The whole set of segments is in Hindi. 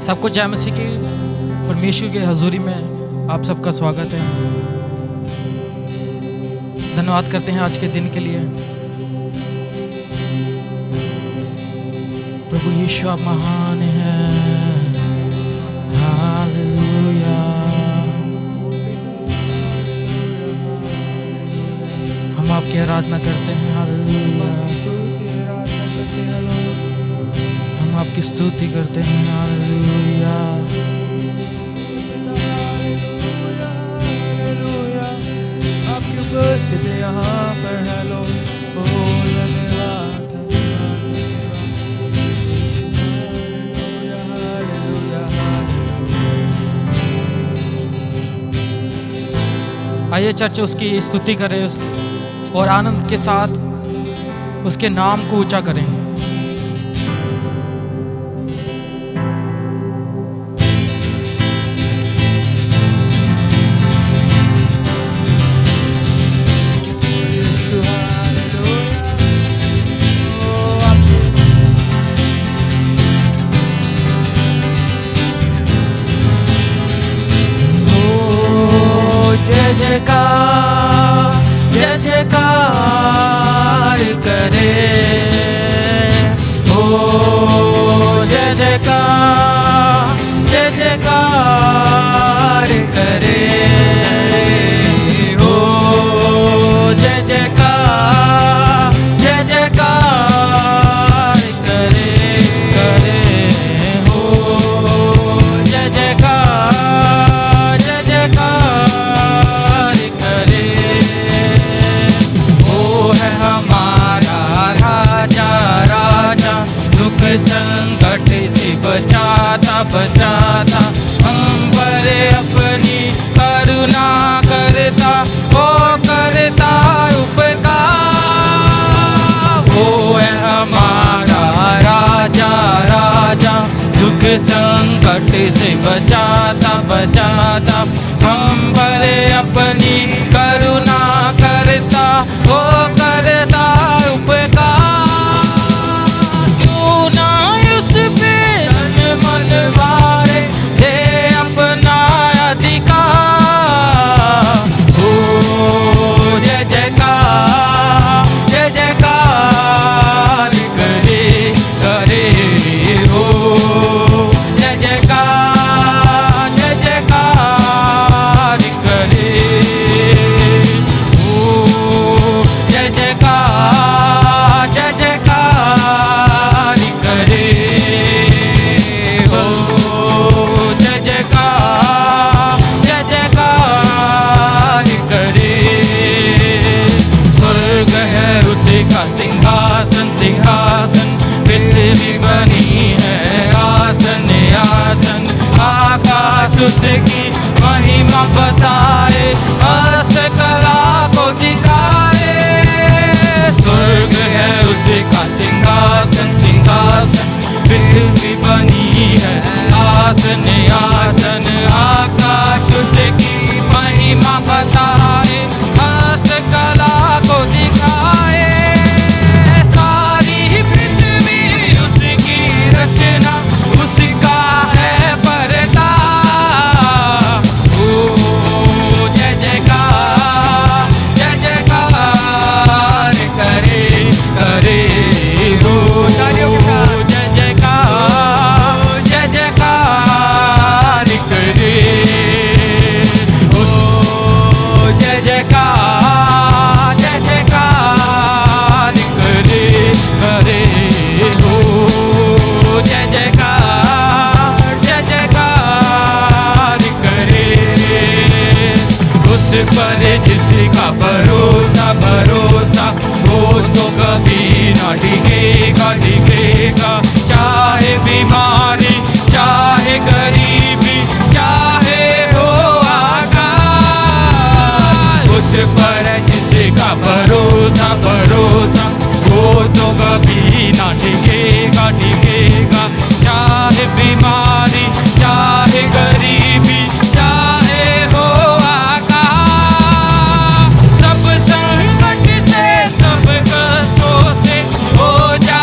सबको जय मसीह की परमेश्वर की हजूरी में आप सबका स्वागत है। धन्यवाद करते हैं आज के दिन के लिए। प्रभु यीशु आप महान हैं। हालेलुया। हम आपकी आराधना करते हैं। हालेलुया। हम आपकी स्तुति करते हैं। हालेलुया। आपकी उपस्थिति यहाँ पर है लोग। आइए चर्च उसकी स्तुति करें उसकी और आनंद के साथ उसके नाम को ऊंचा करें। जय जयकार करे ओ जय जयकार करे ओ जय जयकार करे हो जय जयकार करे है हमारा राजा राजा दुख संकट से बचाता हम पर अपनी करुणा करता वो करता उपकार। वो है हमारा राजा राजा दुख संकट से बचाता हम पर अपनी करुणा करता वो करता उपकार। क्यों ना उस पे तन मन वारे दे अपना अधिकार। ओ जय जयकार करे हो जय जयकार करे हो जय जयकार करे हो जय जयकार करे। स्वर्ग है उसका सिंहासन पृथ्वी बनी है आसन आकाश उसकी महिमा बताए हस्तकला को दिखाए। स्वर्ग है उसका सिंहासन पृथ्वी बनी है आसन आकाश उसकी महिमा बताए हस्तकला को दिखाए। सारी पृथ्वी उसकी रचना उसका है पर्दा। ओ जय जयकार करे हो जय जयकार करे हो जय जयकार करे हो जय जयकार करे। उस पर जिसका भरोसा वो तो कभी ना डिगेगा चाहे बीमारी चाहे गरीबी चाहे हो आकाश। उस पर जिसका भरोसा वो तो कभी ना डिगेगा चाहे बीमारी चाहे गरीबी चाहे हो आकाश। सब संकट से सब कष्टों से हो जा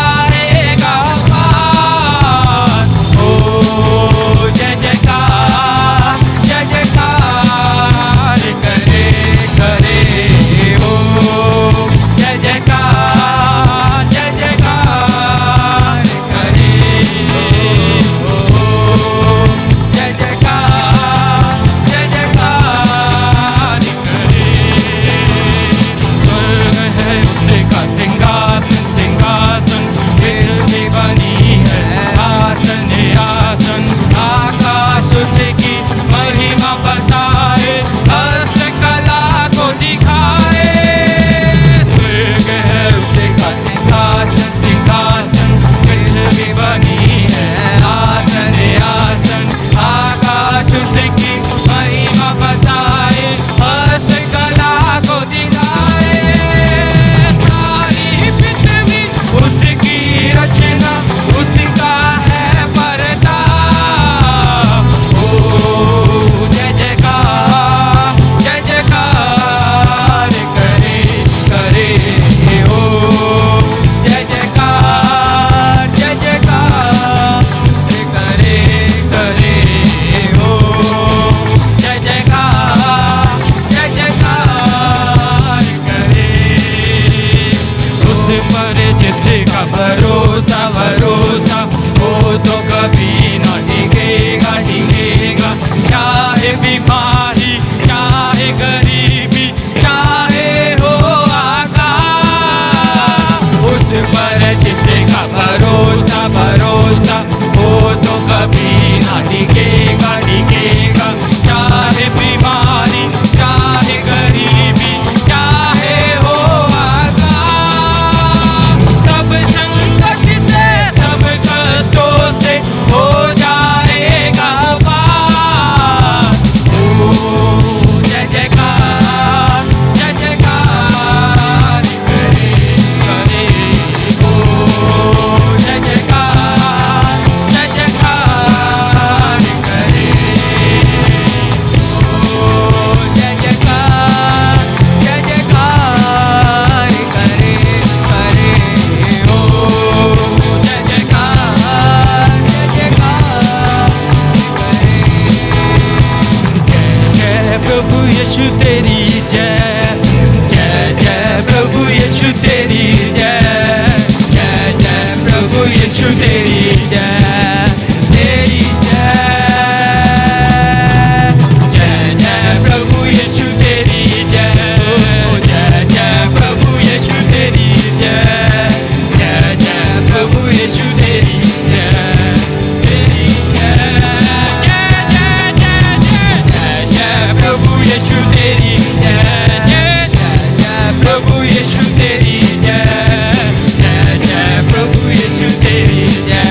टिकेगा टिकेगा, चाहे बीमारी चाहे गरीबी चाहे हो आजाद, सब संकट से सब कष्टों से हो जाएगा पार। ओ जय जयकार जय जयकार करे करे, ओ जय जयकार जय जयकार करे, ओ जय जयकार जय जयकार करे करे, ओ जय जयकार जय जयकार करे। जय प्रभु यीशु तेरी जय, जय जय प्रभु यीशु तेरी जय, जय जय प्रभु यीशु तेरी जय, तेरी जय, जय जय प्रभु यीशु तेरी जय, जय जय प्रभु यीशु तेरी जय, जय जय प्रभु यीशु तेरी जय, तेरी जय, जय जय जय जय जय प्रभु यीशु तेरी जय, जय जय प्रभु यीशु तेरी जय, जय जय प्रभु यीशु तेरी जय,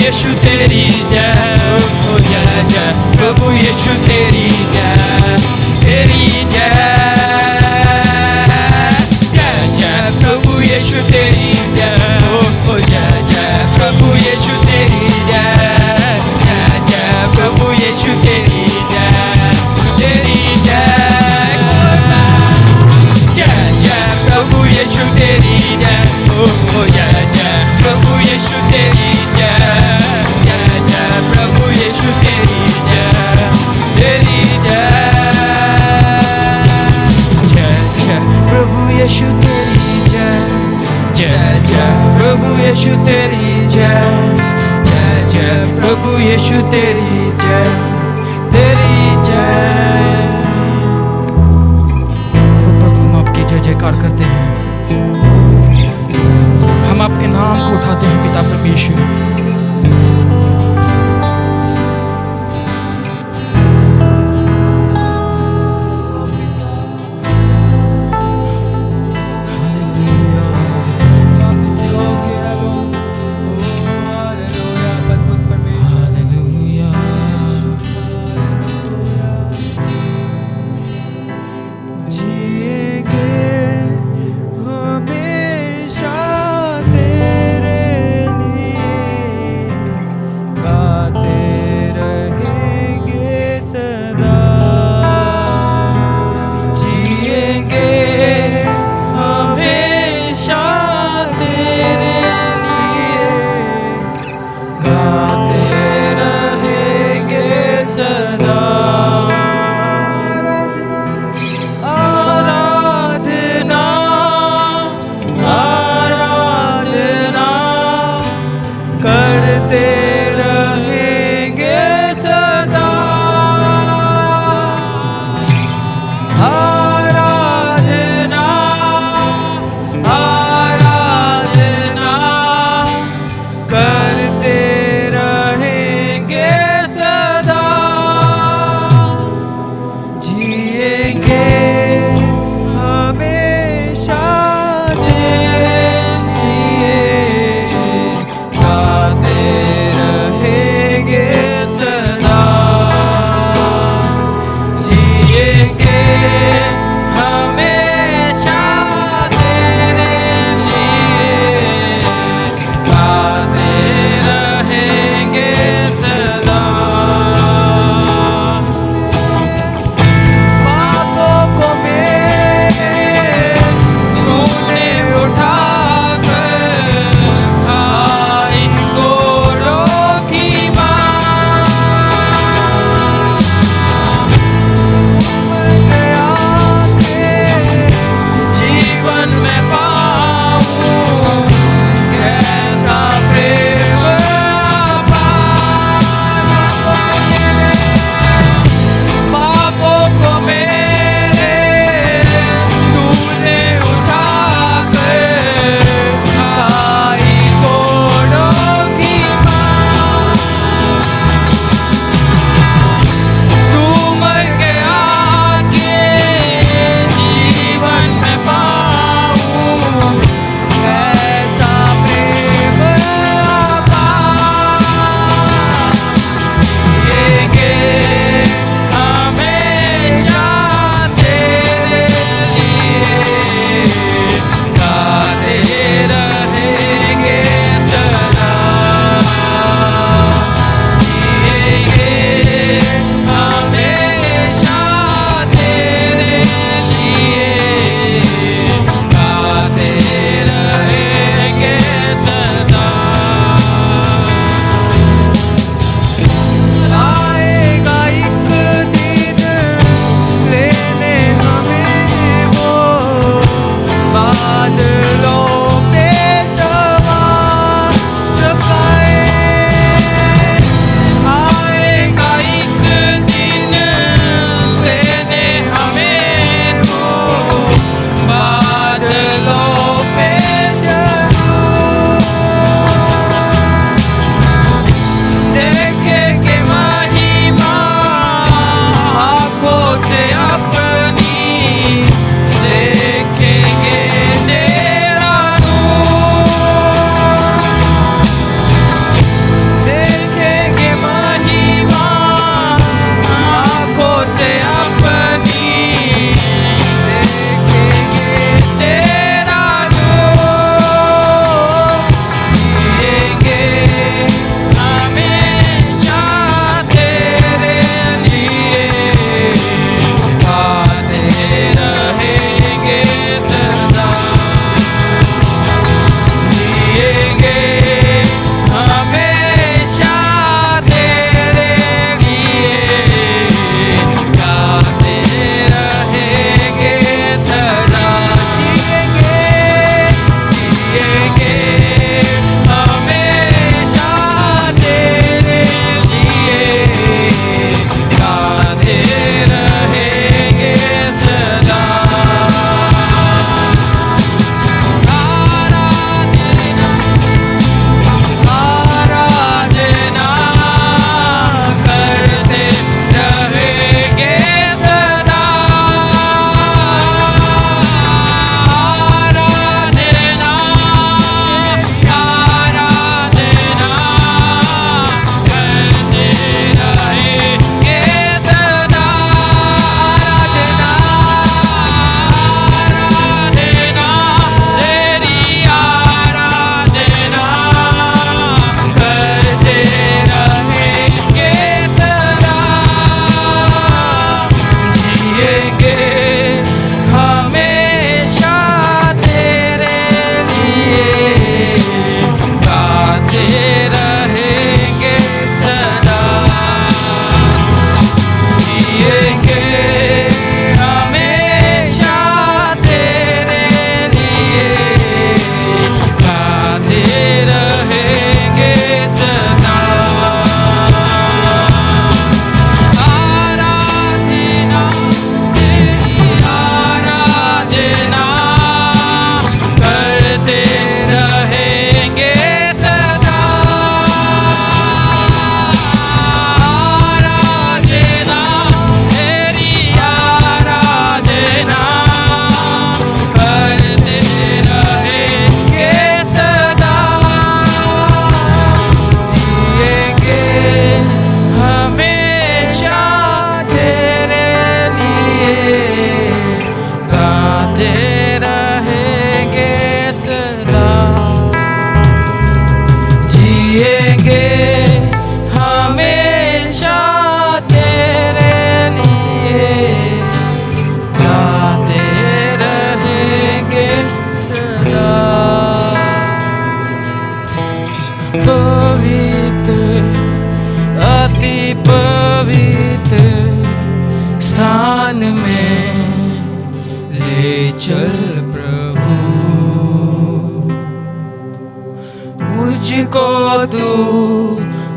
यीशु तेरी जय, ओ जय जय प्रभु यीशु तेरी जय, तेरी जय, जय जय प्रभु यीशु तेरी जय, ओ जय जय प्रभु यीशु तेरी जय, जय जय प्रभु यीशु तेरी जय, तेरी जय, जय जय प्रभु यीशु तेरी जय, ओ जय जय प्रभु यीशु तेरी जय, जय जय प्रभु यीशु तेरी जय, तेरी जय, जय जय प्रभु यीशु तेरी जय, जय जय प्रभु यीशु तेरी जय, जय जय प्रभु यीशु तेरी जय, तेरी जय। प्रभु हम आपकी जय जयकार करते हैं, हम आपके नाम को उठाते हैं पिता परमेश्वर।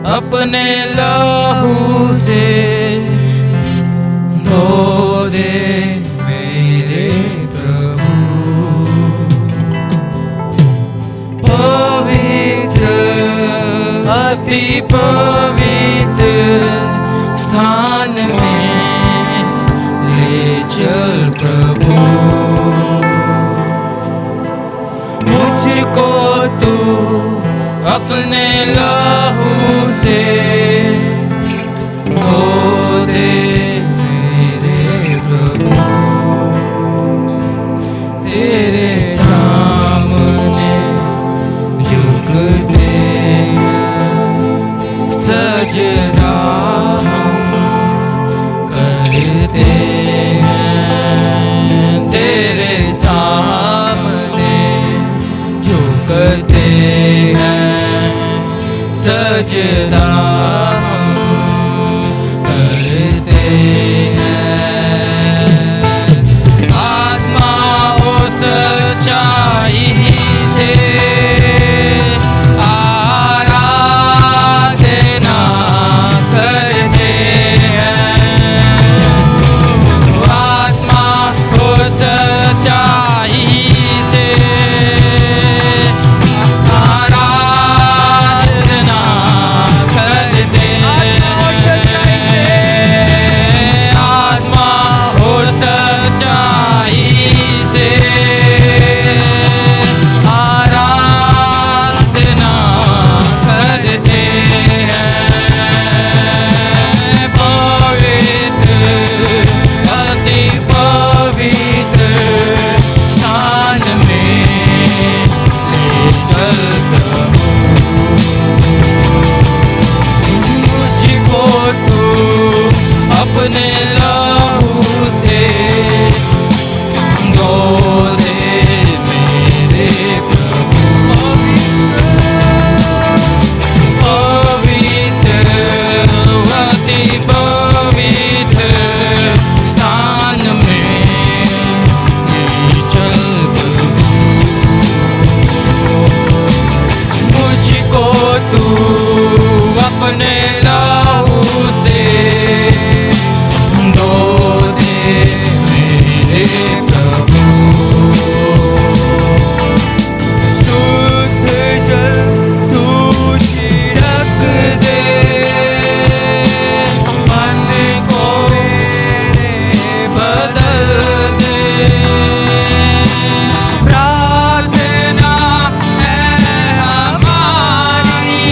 अपने लहू से धो दे मेरे प्रभु। पवित्र अति पवित्र स्थान में ले चल प्रभु। मुझको तू अपने लहू से धो दे मेरे प्रभु। तेरे सामने झुकते सजदा हम करते हैं। तेरे सामने झुकते हैं सजदा हम करते हैं। आत्मा और सच्चाई से आराधना करते हैं। आत्मा और सच्चाई से आराधना करते हैं। आत्मा और सच्चाई से आराधना करते हैं। पवित्र अति पवित्र स्थान में ले चल प्रभु। मुझको तू अपने लहू से धो दे मेरे प्रभु। पवित्र अति पवित्र स्थान में ले चल प्रभु। मुझको तू अपने लहू से धो दे मेरे प्रभु। शुद्ध जल तू छिड़क दे मन को मेरे बदल दे। प्रार्थना है हमारी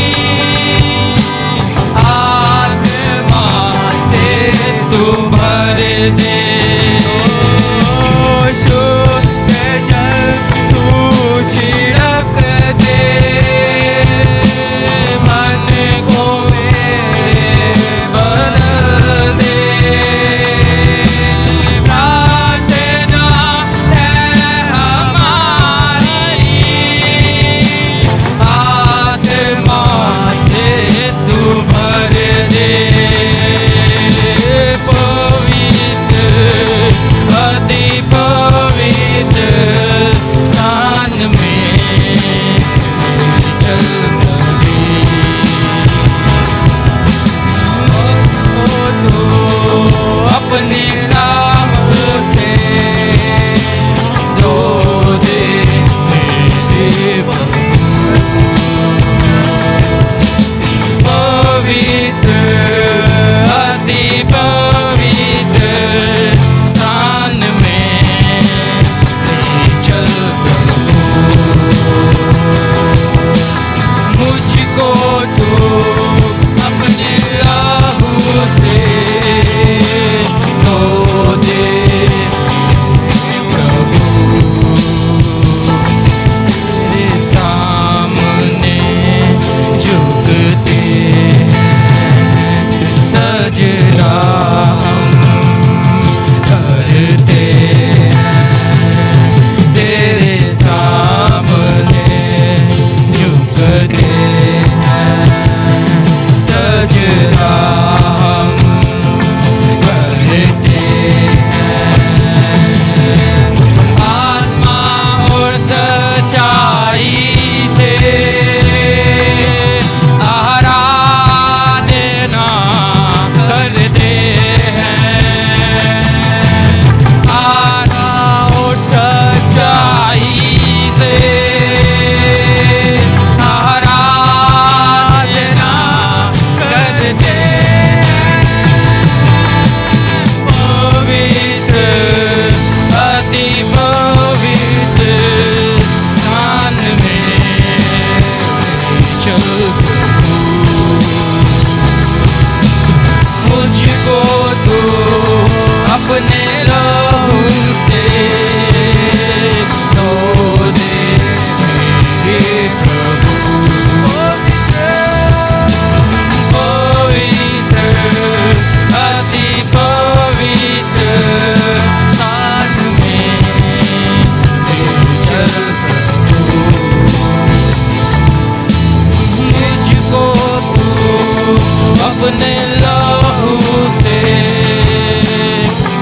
अपने लहू से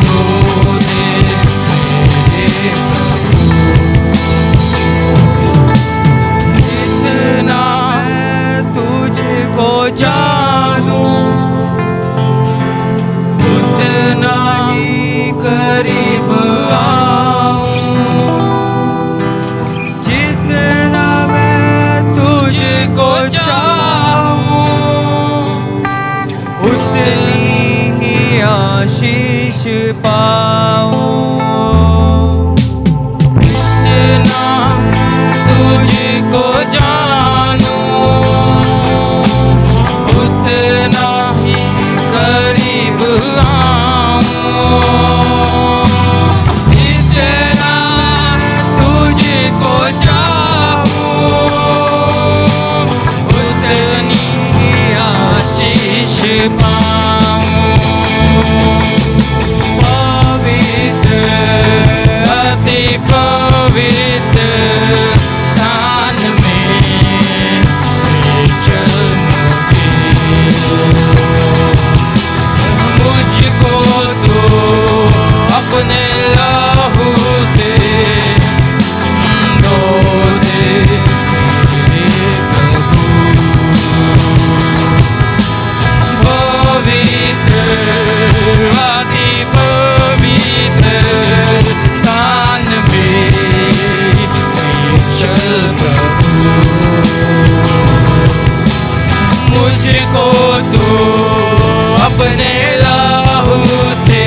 धो दे मेरे जितना तुझको जानूं उतना ही करीब आऊं। जितना मैं तुझको चाहूं उतनी ही आशीष पाऊं। जितना तुझको जानूं उतना ही करीब आऊं। जितना तुझको चाहूं उतनी ही आशीष पाऊं। पवित्र अति पवित्र स्थान में ले चल मुझको तो अपने लहू से धो दे मेरे प्रभु। पवित्र अति पवित्र स्थान में ले चल प्रभु। मुझको तो अपने लहू से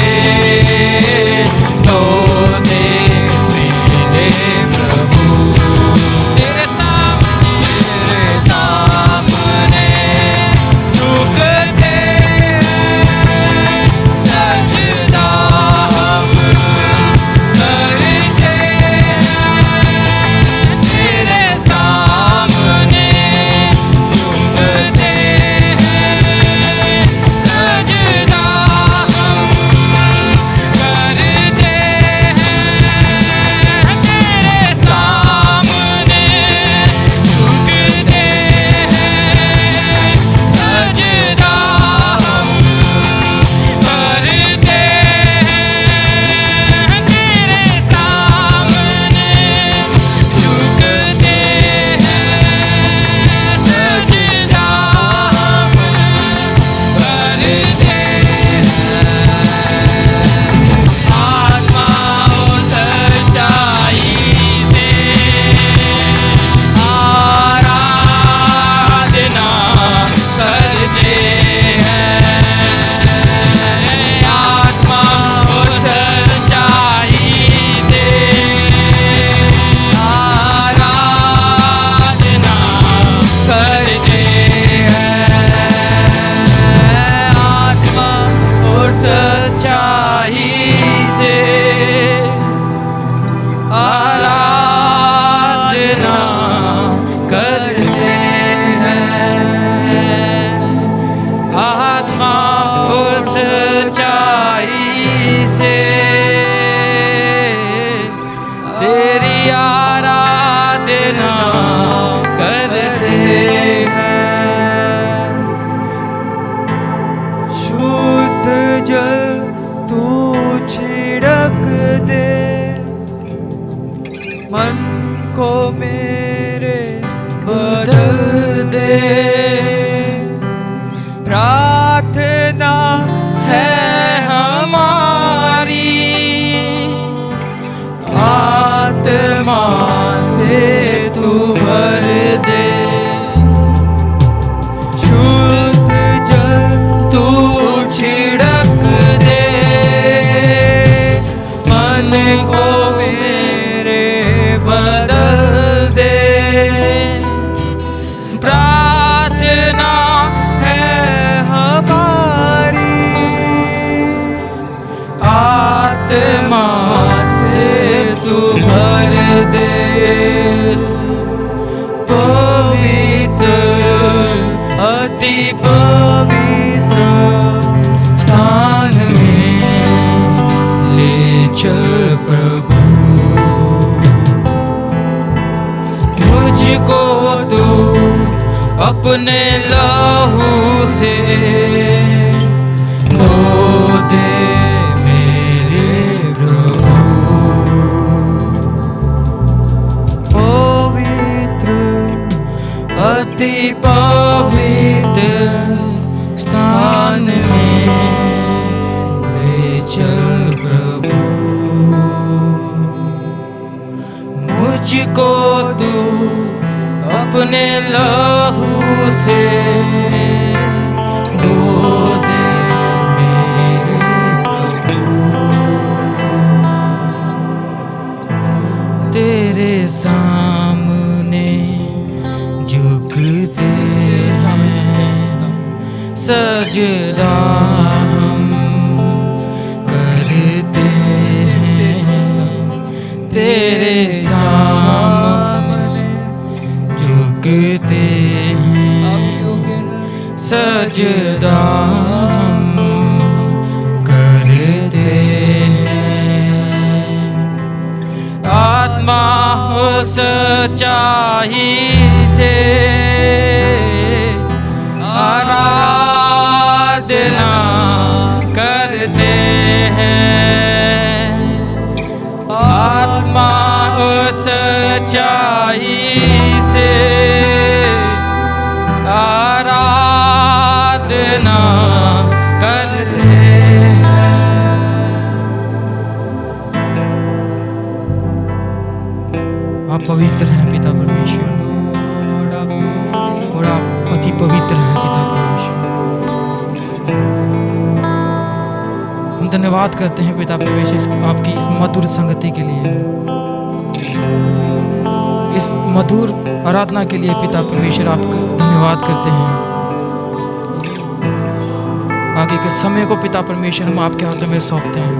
धो दे मेरे प्रभु। तेरे सामने झुकते हैं सजदा हम करते हैं। तेरे सामने झुकते हैं सजदा हम करते हैं। तेरे सामने झुकते हैं सजदा हम करते हैं। तेरे सामने झुकते हैं सजदा हम करते हैं। आत्मा और सच्चाई से आराधना करते हैं। आत्मा और सच्चाई से आराधना करते हैं। आत्मा और सच्चाई से आराधना करते हैं। आत्मा और सच्चाई से तेरी आराधना करते हैं। शुद्ध जल तू छिड़क दे मन को मेरे बदल दे। प्रार्थना है हमारी आत्मा से तू भर दे। शुद्ध जल तू छिड़क दे मन को मेरे बदल दे। प्रार्थना है हमारी आत्मा से तू भर दे। पवित्र अति पवित्र स्थान में ले चल प्रभु। मुझको तू अपने लहू से सजदा हम करते हैं तेरे सामने झुकते हैं सजदा हम करते हैं आत्मा हो सच्चाई से आराधना करते हैं आत्मा और सच्चाई से आराधना करते हैं। आप पवित्र हैं पिता परमेश्वर और आप अति पवित्र हैं पिता परमेश्वर। हम धन्यवाद करते हैं पिता परमेश्वर आपकी इस मधुर संगति के लिए, इस मधुर आराधना के लिए पिता परमेश्वर आपका धन्यवाद करते हैं। आगे के समय को पिता परमेश्वर हम आपके हाथों में सौंपते हैं।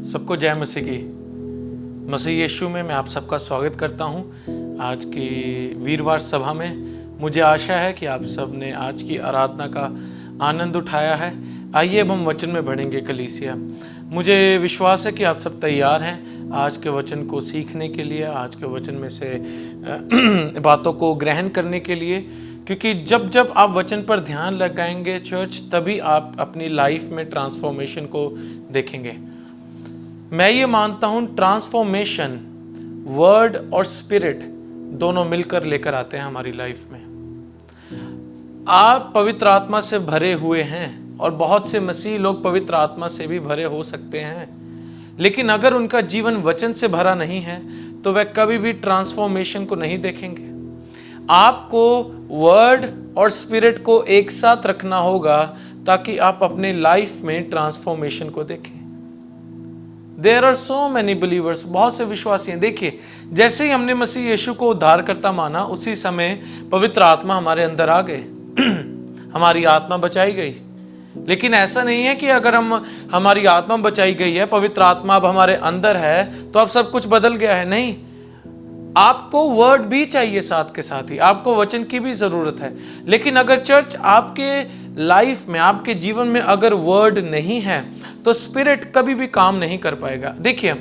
सबको जय मसीह की। मसीह यीशु में मैं आप सबका स्वागत करता हूं आज की वीरवार सभा में। मुझे आशा है कि आप सब ने आज की आराधना का आनंद उठाया है। आइए अब हम वचन में बढ़ेंगे कलीसिया। मुझे विश्वास है कि आप सब तैयार हैं आज के वचन को सीखने के लिए, आज के वचन में से बातों को ग्रहण करने के लिए, क्योंकि जब जब आप वचन पर ध्यान लगाएंगे चर्च, तभी आप अपनी लाइफ में ट्रांसफॉर्मेशन को देखेंगे। मैं ये मानता हूँ ट्रांसफॉर्मेशन वर्ड और स्पिरिट दोनों मिलकर लेकर आते हैं हमारी लाइफ में। आप पवित्र आत्मा से भरे हुए हैं और बहुत से मसीही लोग पवित्र आत्मा से भी भरे हो सकते हैं, लेकिन अगर उनका जीवन वचन से भरा नहीं है तो वह कभी भी ट्रांसफॉर्मेशन को नहीं देखेंगे। आपको वर्ड और स्पिरिट को एक साथ रखना होगा ताकि आप अपने लाइफ में ट्रांसफॉर्मेशन को देखें। There are so many believers, बहुत से विश्वासी हैं। देखिए, जैसे ही हमने मसीह यीशु को उद्धारकर्ता माना, उसी समय पवित्र आत्मा हमारे अंदर आ गए हमारी आत्मा बचाई गई। लेकिन ऐसा नहीं है कि अगर हमारी आत्मा बचाई गई है, पवित्र आत्मा अब हमारे अंदर है तो अब सब कुछ बदल गया है। नहीं, आपको वर्ड भी चाहिए, साथ के साथ ही आपको वचन की भी जरूरत है। लेकिन अगर चर्च आपके लाइफ में, आपके जीवन में अगर वर्ड नहीं है तो स्पिरिट कभी भी काम नहीं कर पाएगा। देखिए,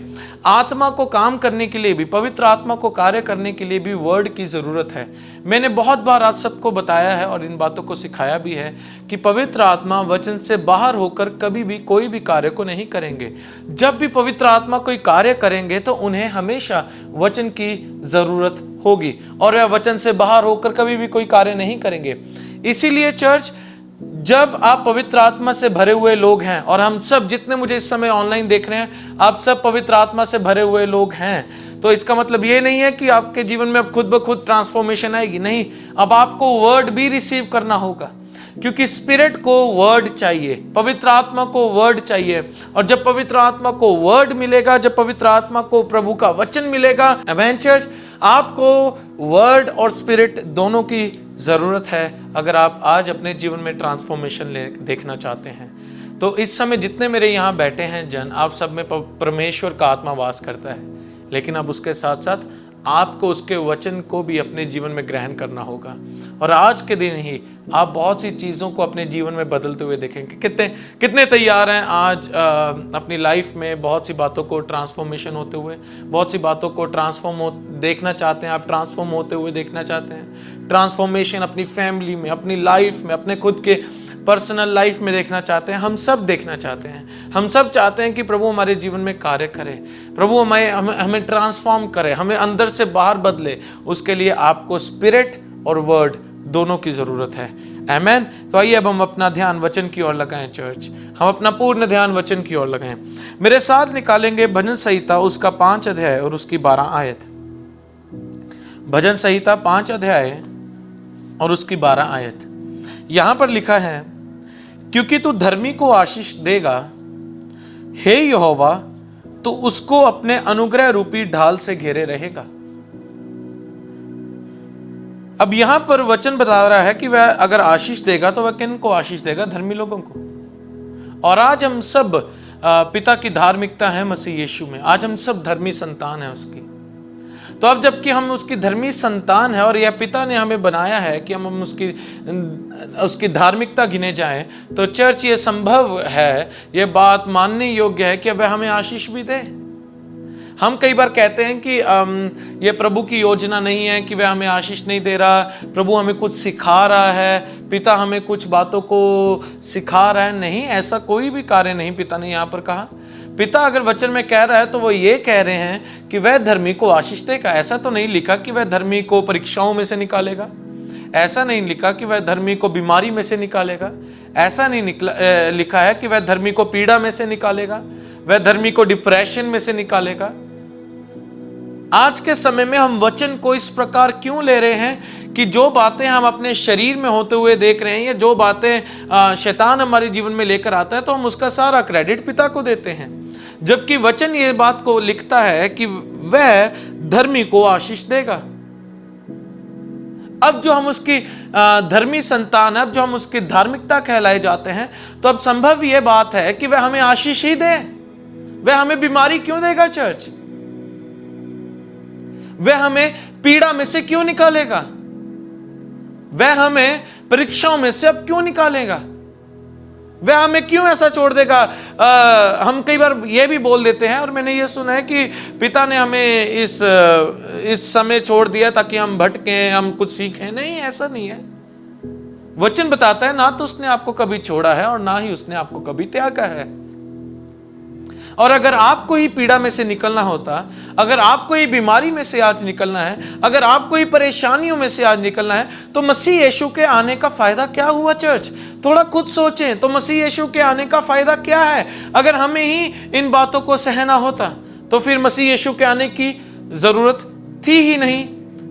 आत्मा को काम करने के लिए भी, पवित्र आत्मा को कार्य करने के लिए भी वर्ड की जरूरत है। मैंने बहुत बार आप सबको बताया है और इन बातों को सिखाया भी है कि पवित्र आत्मा वचन से बाहर होकर कभी भी कोई भी कार्य को नहीं करेंगे। जब भी पवित्र आत्मा कोई कार्य करेंगे तो उन्हें हमेशा वचन की जरूरत होगी और वह वचन से बाहर होकर कभी भी कोई कार्य नहीं करेंगे। इसीलिए चर्च, जब आप पवित्र आत्मा से भरे हुए लोग हैं, और हम सब जितने मुझे इस समय ऑनलाइन देख रहे हैं, आप सब पवित्र आत्मा से भरे हुए लोग हैं, तो इसका मतलब ये नहीं है कि आपके जीवन में अब खुद ब खुद ट्रांसफॉर्मेशन आएगी। नहीं, अब आपको वर्ड भी रिसीव करना होगा, क्योंकि स्पिरिट को वर्ड चाहिए, पवित्र आत्मा को वर्ड चाहिए। और जब पवित्र आत्मा को वर्ड मिलेगा, जब पवित्र आत्मा को प्रभु का वचन मिलेगा, एवेंचर्स, आपको वर्ड और स्पिरिट दोनों की ज़रूरत है अगर आप आज अपने जीवन में ट्रांसफॉर्मेशन देखना चाहते हैं। तो इस समय जितने मेरे यहाँ बैठे हैं जन, आप सब में परमेश्वर का आत्मा वास करता है, लेकिन अब उसके साथ साथ आपको उसके वचन को भी अपने जीवन में ग्रहण करना होगा। और आज के दिन ही आप बहुत सी चीज़ों को अपने जीवन में बदलते हुए देखेंगे। कितने तैयार हैं आज अपनी लाइफ में बहुत सी बातों को ट्रांसफॉर्मेशन होते हुए, बहुत सी बातों को देखना चाहते हैं, आप ट्रांसफॉर्म होते हुए देखना चाहते हैं। ट्रांसफॉर्मेशन अपनी फैमिली में, अपनी लाइफ में, अपने खुद के पर्सनल लाइफ में देखना चाहते हैं। हम सब देखना चाहते हैं। हम सब चाहते हैं कि प्रभु हमारे जीवन में कार्य करे, प्रभु हमें ट्रांसफॉर्म करे, हमें अंदर से बाहर बदले। उसके लिए आपको स्पिरिट और वर्ड दोनों की ज़रूरत है। आमेन। तो आइए अब हम अपना ध्यान वचन की ओर लगाएं चर्च। हम अपना पूर्ण ध्यान वचन की ओर लगाएं। मेरे साथ निकालेंगे भजन संहिता उसका 5 अध्याय और उसकी 12 आयत। भजन संहिता 5 अध्याय और उसकी 12 आयत। यहां पर लिखा है, क्योंकि तू धर्मी को आशीष देगा, हे यहोवा, तो उसको अपने अनुग्रह रूपी ढाल से घेरे रहेगा। अब यहां पर वचन बता रहा है कि वह अगर आशीष देगा तो वह किन को आशीष देगा? धर्मी लोगों को। और आज हम सब पिता की धार्मिकता है मसीह यीशु में। आज हम सब धर्मी संतान है उसकी। तो अब जबकि हम उसकी धर्मी संतान है और यह पिता ने हमें बनाया है कि हम उसकी धार्मिकता गिने जाएं, तो चर्च ये संभव है, ये बात मानने योग्य है कि वह हमें आशीष भी दे। हम कई बार कहते हैं कि ये प्रभु की योजना नहीं है कि वह हमें आशीष नहीं दे रहा, प्रभु हमें कुछ सिखा रहा है, पिता हमें कुछ बातों को सिखा रहा है। नहीं, ऐसा कोई भी कार्य नहीं पिता ने यहाँ पर कहा। पिता अगर वचन में कह रहा है तो वो ये कह रहे हैं कि वह धर्मी को आशीष देगा। ऐसा तो नहीं लिखा कि वह धर्मी को परीक्षाओं में से निकालेगा, ऐसा नहीं लिखा कि वह धर्मी को बीमारी में से निकालेगा, ऐसा नहीं लिखा है कि वह धर्मी को पीड़ा में से निकालेगा, वह धर्मी को डिप्रेशन में से निकालेगा। आज के समय में हम वचन को इस प्रकार क्यों ले रहे हैं कि जो बातें हम अपने शरीर में होते हुए देख रहे हैं या जो बातें शैतान हमारे जीवन में लेकर आता है, तो हम उसका सारा क्रेडिट पिता को देते हैं, जबकि वचन ये बात को लिखता है कि वह धर्मी को आशीष देगा। अब जो हम उसकी धर्मी संतान है, अब जो हम उसकी धार्मिकता कहलाए जाते हैं, तो अब संभव यह बात है कि वह हमें आशीष ही दे। वह हमें बीमारी क्यों देगा चर्च? वह हमें पीड़ा में से क्यों निकालेगा? वह हमें परीक्षाओं में से अब क्यों निकालेगा? वह हमें क्यों ऐसा छोड़ देगा? हम कई बार यह भी बोल देते हैं, और मैंने यह सुना है कि पिता ने हमें इस समय छोड़ दिया ताकि हम भटकें, हम कुछ सीखें। नहीं, ऐसा नहीं है। वचन बताता है ना तो उसने आपको कभी छोड़ा है और ना ही उसने आपको कभी त्यागा है। और अगर आपको ही पीड़ा में से निकलना होता, अगर आपको ही बीमारी में से आज निकलना है, अगर आपको ही परेशानियों में से आज निकलना है, तो मसीह यीशु के आने का फायदा क्या हुआ चर्च? थोड़ा खुद सोचें तो मसीह यीशु के आने का फायदा क्या है? अगर हमें ही इन बातों को सहना होता तो फिर मसीह यीशु के आने की जरूरत थी ही नहीं।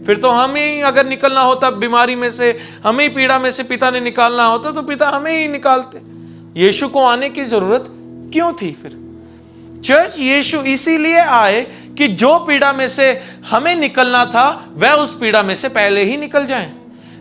फिर तो हमें ही अगर निकलना होता बीमारी में से, हमें ही पीड़ा में से पिता ने निकालना होता, तो पिता हमें ही निकालते। यीशु को आने की जरूरत क्यों थी फिर? चर्च, यीशु इसीलिए आए कि जो पीड़ा में से हमें निकलना था वह उस पीड़ा में से पहले ही निकल जाए।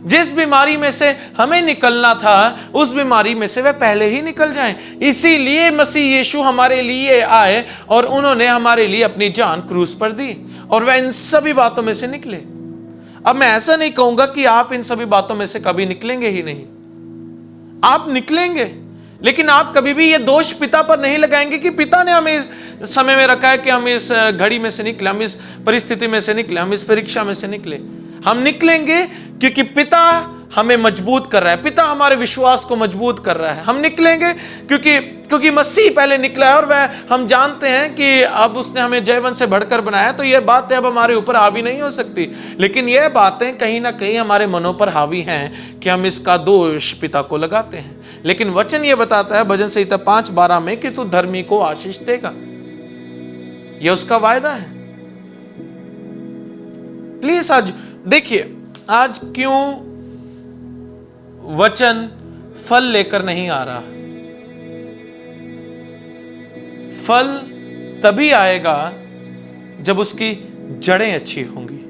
जिस बीमारी में से हमें निकलना था उस बीमारी में से वह पहले ही निकल जाए। इसीलिए मसीह यीशु हमारे लिए आए और उन्होंने हमारे लिए अपनी जान क्रूस पर दी और वह इन सभी बातों में से निकले। अब मैं ऐसा नहीं कहूंगा कि आप इन सभी बातों में से कभी निकलेंगे ही नहीं, आप निकलेंगे, लेकिन आप कभी भी ये दोष पिता पर नहीं लगाएंगे कि पिता ने हमें इस समय में रखा है कि हम इस घड़ी में से निकले, हम इस परिस्थिति में से निकले, हम इस परीक्षा में से निकले। हम निकलेंगे क्योंकि पिता हमें मजबूत कर रहा है, पिता हमारे विश्वास को मजबूत कर रहा है। हम निकलेंगे क्योंकि मसीह पहले निकला है और वह हम जानते हैं कि अब उसने हमें जयवंत से बढ़कर बनाया, तो यह बातें अब हमारे ऊपर हावी नहीं हो सकती। लेकिन यह बातें कहीं ना कहीं हमारे मनों पर हावी हैं कि हम इसका दोष पिता को लगाते हैं। लेकिन वचन यह बताता है भजन संहिता 5:12 में कि तू धर्मी को आशीष देगा। यह उसका वायदा है। प्लीज आज देखिए, आज क्यों वचन फल लेकर नहीं आ रहा? फल तभी आएगा जब उसकी जड़ें अच्छी होंगी।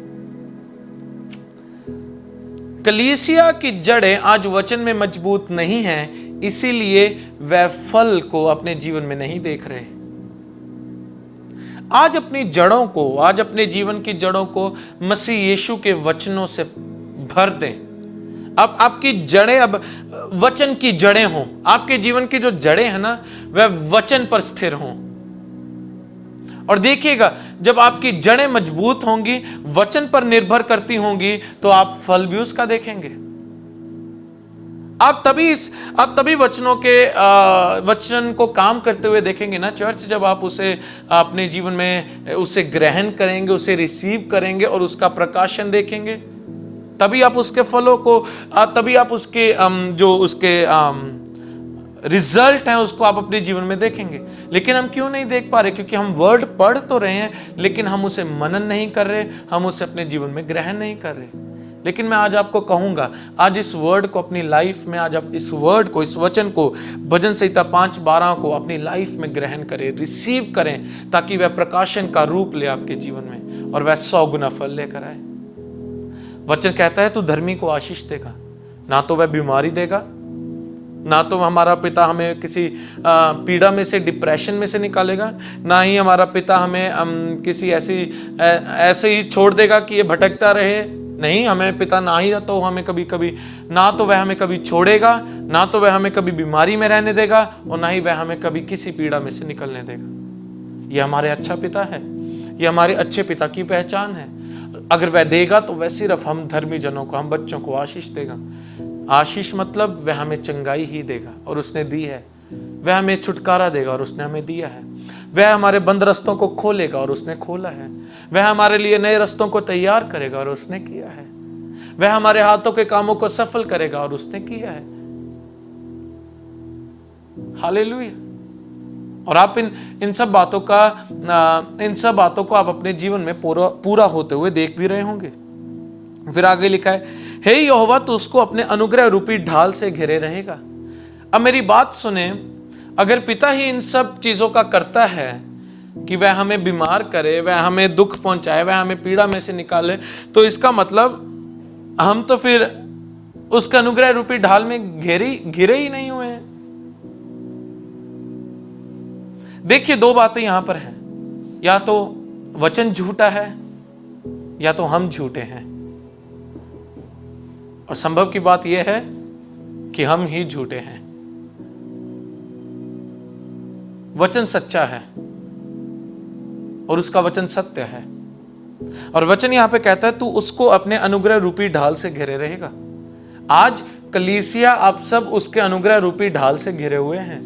कलीसिया की जड़ें आज वचन में मजबूत नहीं हैं, इसीलिए वह फल को अपने जीवन में नहीं देख रहे। आज अपनी जड़ों को, आज अपने जीवन की जड़ों को मसीह यीशु के वचनों से भर दें। अब आपकी जड़ें, अब वचन की जड़ें हों, आपके जीवन की जो जड़ें हैं ना, वह वचन पर स्थिर हों। और देखिएगा, जब आपकी जड़ें मजबूत होंगी, वचन पर निर्भर करती होंगी, तो आप फल भी उसका देखेंगे। आप तभी वचन को काम करते हुए देखेंगे ना चर्च, जब आप उसे अपने जीवन में उसे ग्रहण करेंगे, उसे रिसीव करेंगे और उसका प्रकाशन देखेंगे। तभी आप उसके फलों को, तभी आप उसके रिजल्ट है उसको आप अपने जीवन में देखेंगे। लेकिन हम क्यों नहीं देख पा रहे? क्योंकि हम वर्ड पढ़ तो रहे हैं, लेकिन हम उसे मनन नहीं कर रहे, हम उसे अपने जीवन में ग्रहण नहीं कर रहे। लेकिन मैं आज आपको कहूंगा, आज इस वर्ड को अपनी लाइफ में, आज आप इस वर्ड को, इस वचन को, भजन संहिता 5:12 को अपनी लाइफ में ग्रहण करें, रिसीव करें, ताकि वह प्रकाशन का रूप ले आपके जीवन में और वह 100 गुना फल लेकर आए। वचन कहता है तू धर्मी को आशीष देगा, ना तो वह बीमारी देगा, ना तो हमारा पिता हमें किसी पीड़ा में से, डिप्रेशन में से निकालेगा, ना ही हमारा पिता हमें किसी ऐसे ही छोड़ देगा कि ये भटकता रहे। नहीं, हमें पिता ना ही तो हमें कभी ना तो वह हमें कभी छोड़ेगा, ना तो वह हमें कभी बीमारी में रहने देगा, और ना ही वह हमें कभी किसी पीड़ा में से निकलने देगा। ये हमारे अच्छा पिता है, ये हमारे अच्छे पिता की पहचान है। अगर वह देगा तो वह सिर्फ हम धर्मी जनों को, हम बच्चों को आशीष देगा। आशीष मतलब वह हमें चंगाई ही देगा और उसने दी है। वह हमें छुटकारा देगा और उसने हमें दिया है। वह हमारे बंद रस्तों को खोलेगा और उसने खोला है। वह हमारे लिए नए रस्तों को तैयार करेगा और उसने किया है। वह हमारे हाथों के कामों को सफल करेगा और उसने किया है। हालेलुया। और आप इन सब बातों को आप अपने जीवन में पूरा होते हुए देख भी रहे होंगे। फिर आगे लिखा है, हे यहोवा तू उसको अपने अनुग्रह रूपी ढाल से घिरे रहेगा। अब मेरी बात सुने, अगर पिता ही इन सब चीजों का करता है कि वह हमें बीमार करे, वह हमें दुख पहुंचाए, वह हमें पीड़ा में से निकाले, तो इसका मतलब हम तो फिर उसके अनुग्रह रूपी ढाल में घिरे ही नहीं हुए हैं। देखिए, दो बातें यहां पर हैं, या तो वचन झूठा है या तो हम झूठे हैं। और संभव की बात यह है कि हम ही झूठे हैं। वचन सच्चा है और उसका वचन सत्य है। और वचन यहां पे कहता है तू उसको अपने अनुग्रह रूपी ढाल से घिरे रहेगा। आज कलीसिया, आप सब उसके अनुग्रह रूपी ढाल से घिरे हुए हैं।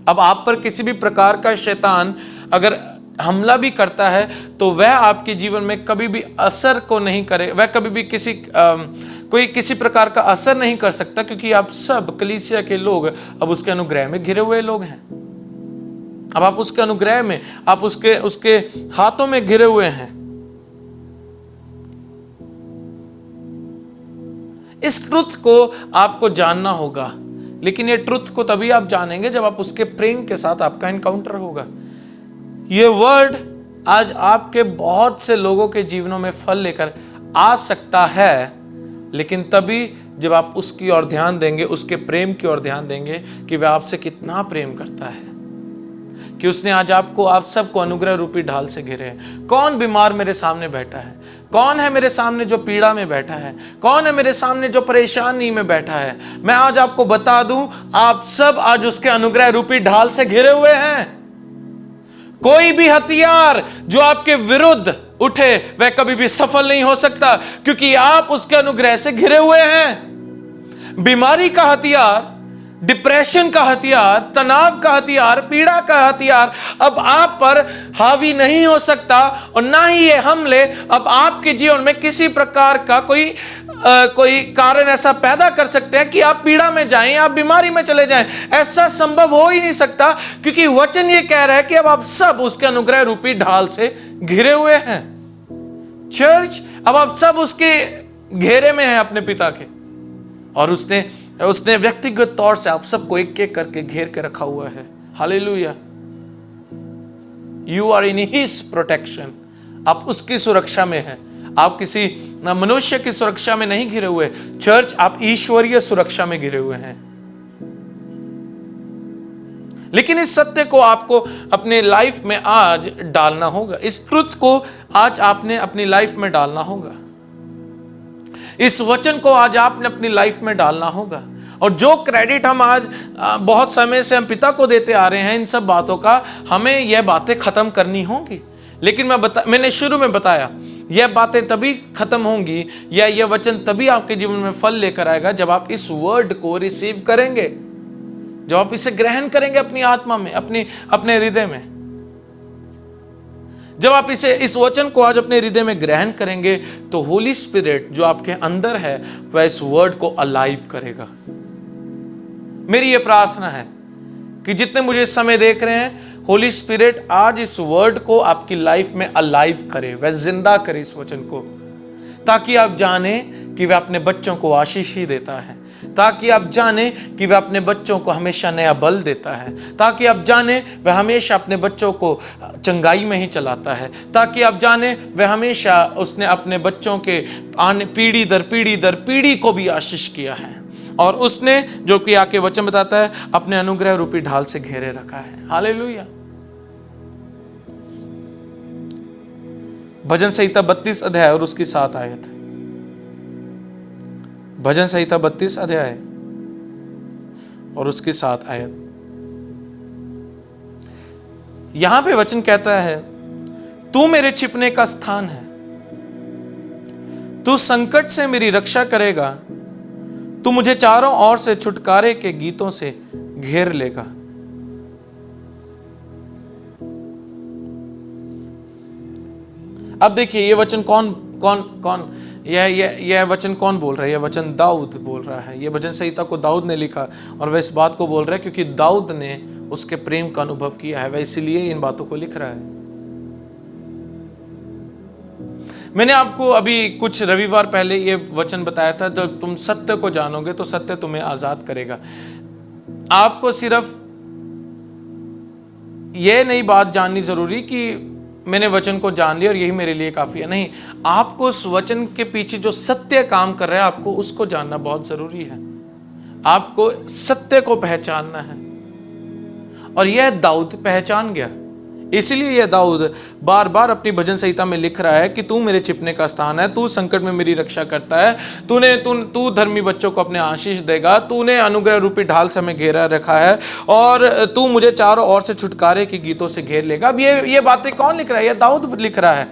अब आप पर किसी भी प्रकार का शैतान अगर हमला भी करता है तो वह आपके जीवन में कभी भी असर को नहीं करे, वह कभी भी कोई किसी प्रकार का असर नहीं कर सकता, क्योंकि आप सब कलीसिया के लोग अब उसके अनुग्रह में घिरे हुए लोग हैं। अब आप उसके अनुग्रह में, आप उसके हाथों में घिरे हुए हैं। इस ट्रुथ को आपको जानना होगा, लेकिन ये ट्रुथ को तभी आप जानेंगे जब आप उसके प्रेम के साथ आपका एनकाउंटर होगा। ये वर्ड आज आपके बहुत से लोगों के जीवनों में फल लेकर आ सकता है, लेकिन तभी जब आप उसकी ओर ध्यान देंगे, उसके प्रेम की ओर ध्यान देंगे कि वह आपसे कितना प्रेम करता है, कि उसने आज आप सबको अनुग्रह रूपी ढाल से घिरे हैं। कौन बीमार मेरे सामने बैठा है? कौन है मेरे सामने जो पीड़ा में बैठा है? कौन है मेरे सामने जो परेशानी में बैठा है? मैं आज आपको बता दूं, आप सब आज उसके अनुग्रह रूपी ढाल से घिरे हुए हैं। कोई भी हथियार जो आपके विरुद्ध उठे वह कभी भी सफल नहीं हो सकता, क्योंकि आप उसके अनुग्रह से घिरे हुए हैं। बीमारी का हथियार, डिप्रेशन का हथियार, तनाव का हथियार, पीड़ा का हथियार अब आप पर हावी नहीं हो सकता, और ना ही ये हमले अब आपके जीवन में किसी प्रकार का कोई कारण ऐसा पैदा कर सकते हैं कि आप पीड़ा में जाएं, आप बीमारी में चले जाएं। ऐसा संभव हो ही नहीं सकता, क्योंकि वचन ये कह रहा है कि अब आप सब उसके अनुग्रह रूपी ढाल से घिरे हुए हैं। चर्च, अब आप सब उसके घेरे में हैं अपने पिता के, और उसने व्यक्तिगत तौर से आप सबको एक एक करके घेर के रखा हुआ है। Hallelujah. You are in his protection. आप उसकी सुरक्षा में हैं। आप किसी मनुष्य की सुरक्षा में नहीं घिरे हुए। चर्च, आप ईश्वरीय सुरक्षा में घिरे हुए हैं। लेकिन इस सत्य को आपको अपने लाइफ में आज डालना होगा। इस ट्रुथ को आज आपने अपनी लाइफ में डालना होगा। इस वचन को आज आपने अपनी लाइफ में डालना होगा। और जो क्रेडिट हम आज बहुत समय से हम पिता को देते आ रहे हैं इन सब बातों का, हमें यह बातें खत्म करनी होंगी। लेकिन मैंने शुरू में बताया, यह बातें तभी खत्म होंगी, या यह वचन तभी आपके जीवन में फल लेकर आएगा जब आप इस वर्ड को रिसीव करेंगे, जब आप इसे ग्रहण करेंगे अपनी आत्मा में, अपने हृदय में। जब आप इस वचन को आज अपने हृदय में ग्रहण करेंगे तो होली स्पिरिट जो आपके अंदर है वह इस वर्ड को अलाइव करेगा। मेरी ये प्रार्थना है कि जितने मुझे इस समय देख रहे हैं, होली स्पिरिट आज इस वर्ड को आपकी लाइफ में अलाइव करे, वह जिंदा करे इस वचन को, ताकि आप जाने कि वह अपने बच्चों को आशीष ही देता है, ताकि आप जाने कि वह अपने बच्चों को हमेशा नया बल देता है, ताकि आप जाने वह हमेशा अपने बच्चों को चंगाई में ही चलाता है, ताकि आप जाने वह हमेशा उसने अपने बच्चों के आने पीढ़ी दर पीढ़ी को भी आशीष किया है, और उसने जो कि आके वचन बताता है अपने अनुग्रह रूपी ढाल से घेरे रखा है। हालेलुया। भजन संहिता 32 अध्याय और उसकी 7 आयत। भजन संहिता 32 अध्याय और उसकी 7 आयत। यहां पे वचन कहता है, तू मेरे छिपने का स्थान है, तू संकट से मेरी रक्षा करेगा, तू मुझे चारों ओर से छुटकारे के गीतों से घेर लेगा। अब देखिए ये वचन यह वचन कौन बोल रहा है? यह वचन दाऊद बोल रहा है। यह भजन संहिता को दाऊद ने लिखा, और वह इस बात को बोल रहा है क्योंकि दाऊद ने उसके प्रेम का अनुभव किया है, वह इसीलिए इन बातों को लिख रहा है। मैंने आपको अभी कुछ रविवार पहले ये वचन बताया था, जब तुम सत्य को जानोगे तो सत्य तुम्हें आजाद करेगा। आपको सिर्फ ये नहीं बात जाननी जरूरी कि मैंने वचन को जान लिया और यही मेरे लिए काफी है, नहीं, आपको उस वचन के पीछे जो सत्य काम कर रहा है आपको उसको जानना बहुत जरूरी है। आपको सत्य को पहचानना है, और यह दाऊद पहचान गया। इसलिए यह दाऊद बार बार अपनी भजन संहिता में लिख रहा है कि तू मेरे छिपने का स्थान है, तू संकट में मेरी रक्षा करता है, तू धर्मी बच्चों को अपने आशीष देगा, तूने अनुग्रह रूपी ढाल से हमें घेरा रखा है, और तू मुझे चारों ओर से छुटकारे के गीतों से घेर लेगा। अब ये बातें कौन लिख रहा है? यह दाऊद लिख रहा है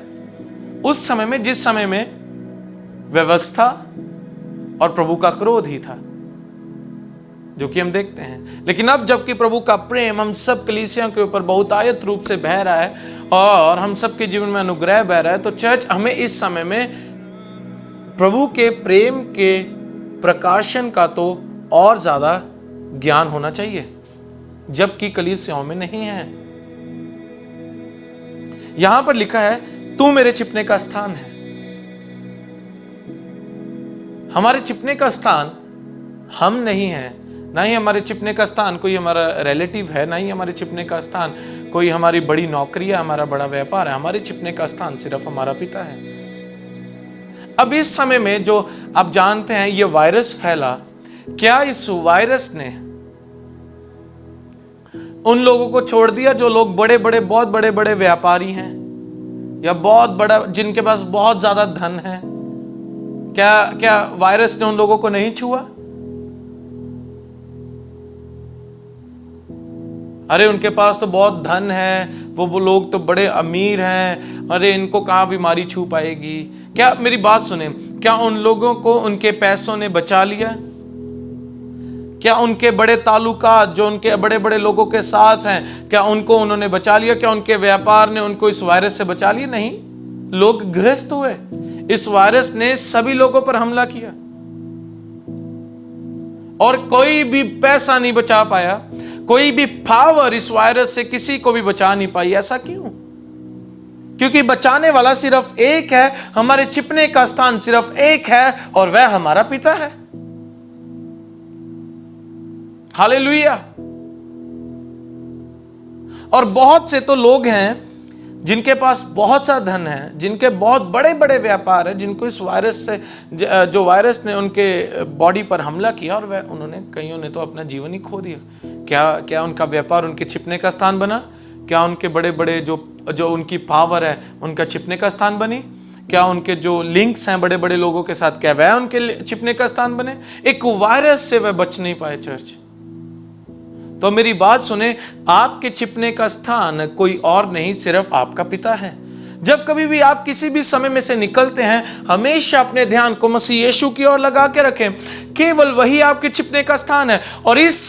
उस समय में जिस समय में व्यवस्था और प्रभु का क्रोध ही था, जो कि हम देखते हैं। लेकिन अब जबकि प्रभु का प्रेम हम सब कलीसियों के ऊपर बहुतायत रूप से बह रहा है और हम सब के जीवन में अनुग्रह बह रहा है, तो चर्च हमें इस समय में प्रभु के प्रेम के प्रकाशन का तो और ज्यादा ज्ञान होना चाहिए, जबकि कलीसियों में नहीं है। यहां पर लिखा है, तू मेरे छिपने का स्थान है। हमारे छिपने का स्थान हम नहीं है, ना ही हमारे छिपने का स्थान कोई हमारा रिलेटिव है, ना ही हमारे छिपने का स्थान कोई हमारी बड़ी नौकरी है, हमारा बड़ा व्यापार है। हमारे छिपने का स्थान सिर्फ हमारा पिता है। अब इस समय में जो आप जानते हैं ये वायरस फैला, क्या इस वायरस ने उन लोगों को छोड़ दिया जो लोग बहुत बड़े बड़े व्यापारी हैं या बहुत बड़ा, जिनके पास बहुत ज्यादा धन है? क्या वायरस ने उन लोगों को नहीं छुआ? अरे उनके पास तो बहुत धन है, वो लोग तो बड़े अमीर हैं, अरे इनको कहाँ बीमारी छू पाएगी? क्या मेरी बात सुने, क्या उन लोगों को उनके पैसों ने बचा लिया? क्या उनके बड़े ताल्लुकात जो उनके बड़े बड़े लोगों के साथ हैं, क्या उनको उन्होंने बचा लिया? क्या उनके व्यापार ने उनको इस वायरस से बचा लिया? नहीं, लोग ग्रस्त हुए। इस वायरस ने सभी लोगों पर हमला किया और कोई भी पैसा नहीं बचा पाया, कोई भी पावर इस वायरस से किसी को भी बचा नहीं पाई। ऐसा क्यों? क्योंकि बचाने वाला सिर्फ एक है, हमारे छिपने का स्थान सिर्फ एक है, और वह हमारा पिता है। हालेलुया। और बहुत से तो लोग हैं जिनके पास बहुत सा धन है, जिनके बहुत बड़े बड़े व्यापार है, जिनको इस वायरस से, जो वायरस ने उनके बॉडी पर हमला किया, और वह कईयों ने तो अपना जीवन ही खो दिया। क्या उनका व्यापार उनके छिपने का स्थान बना? क्या उनके बड़े बड़े जो उनकी पावर है उनका छिपने का स्थान बनी? क्या उनके जो लिंक्स हैं बड़े बड़े लोगों के साथ, क्या वह उनके छिपने का स्थान बने? एक वायरस से वह बच नहीं पाए चर्च। तो मेरी बात सुने, आपके छिपने का स्थान कोई और नहीं, सिर्फ आपका पिता है। जब कभी भी आप किसी भी समय में से निकलते हैं, हमेशा अपने ध्यान को मसीह यीशु की ओर लगा के रखें केवल वही आपके छिपने का स्थान है। और इस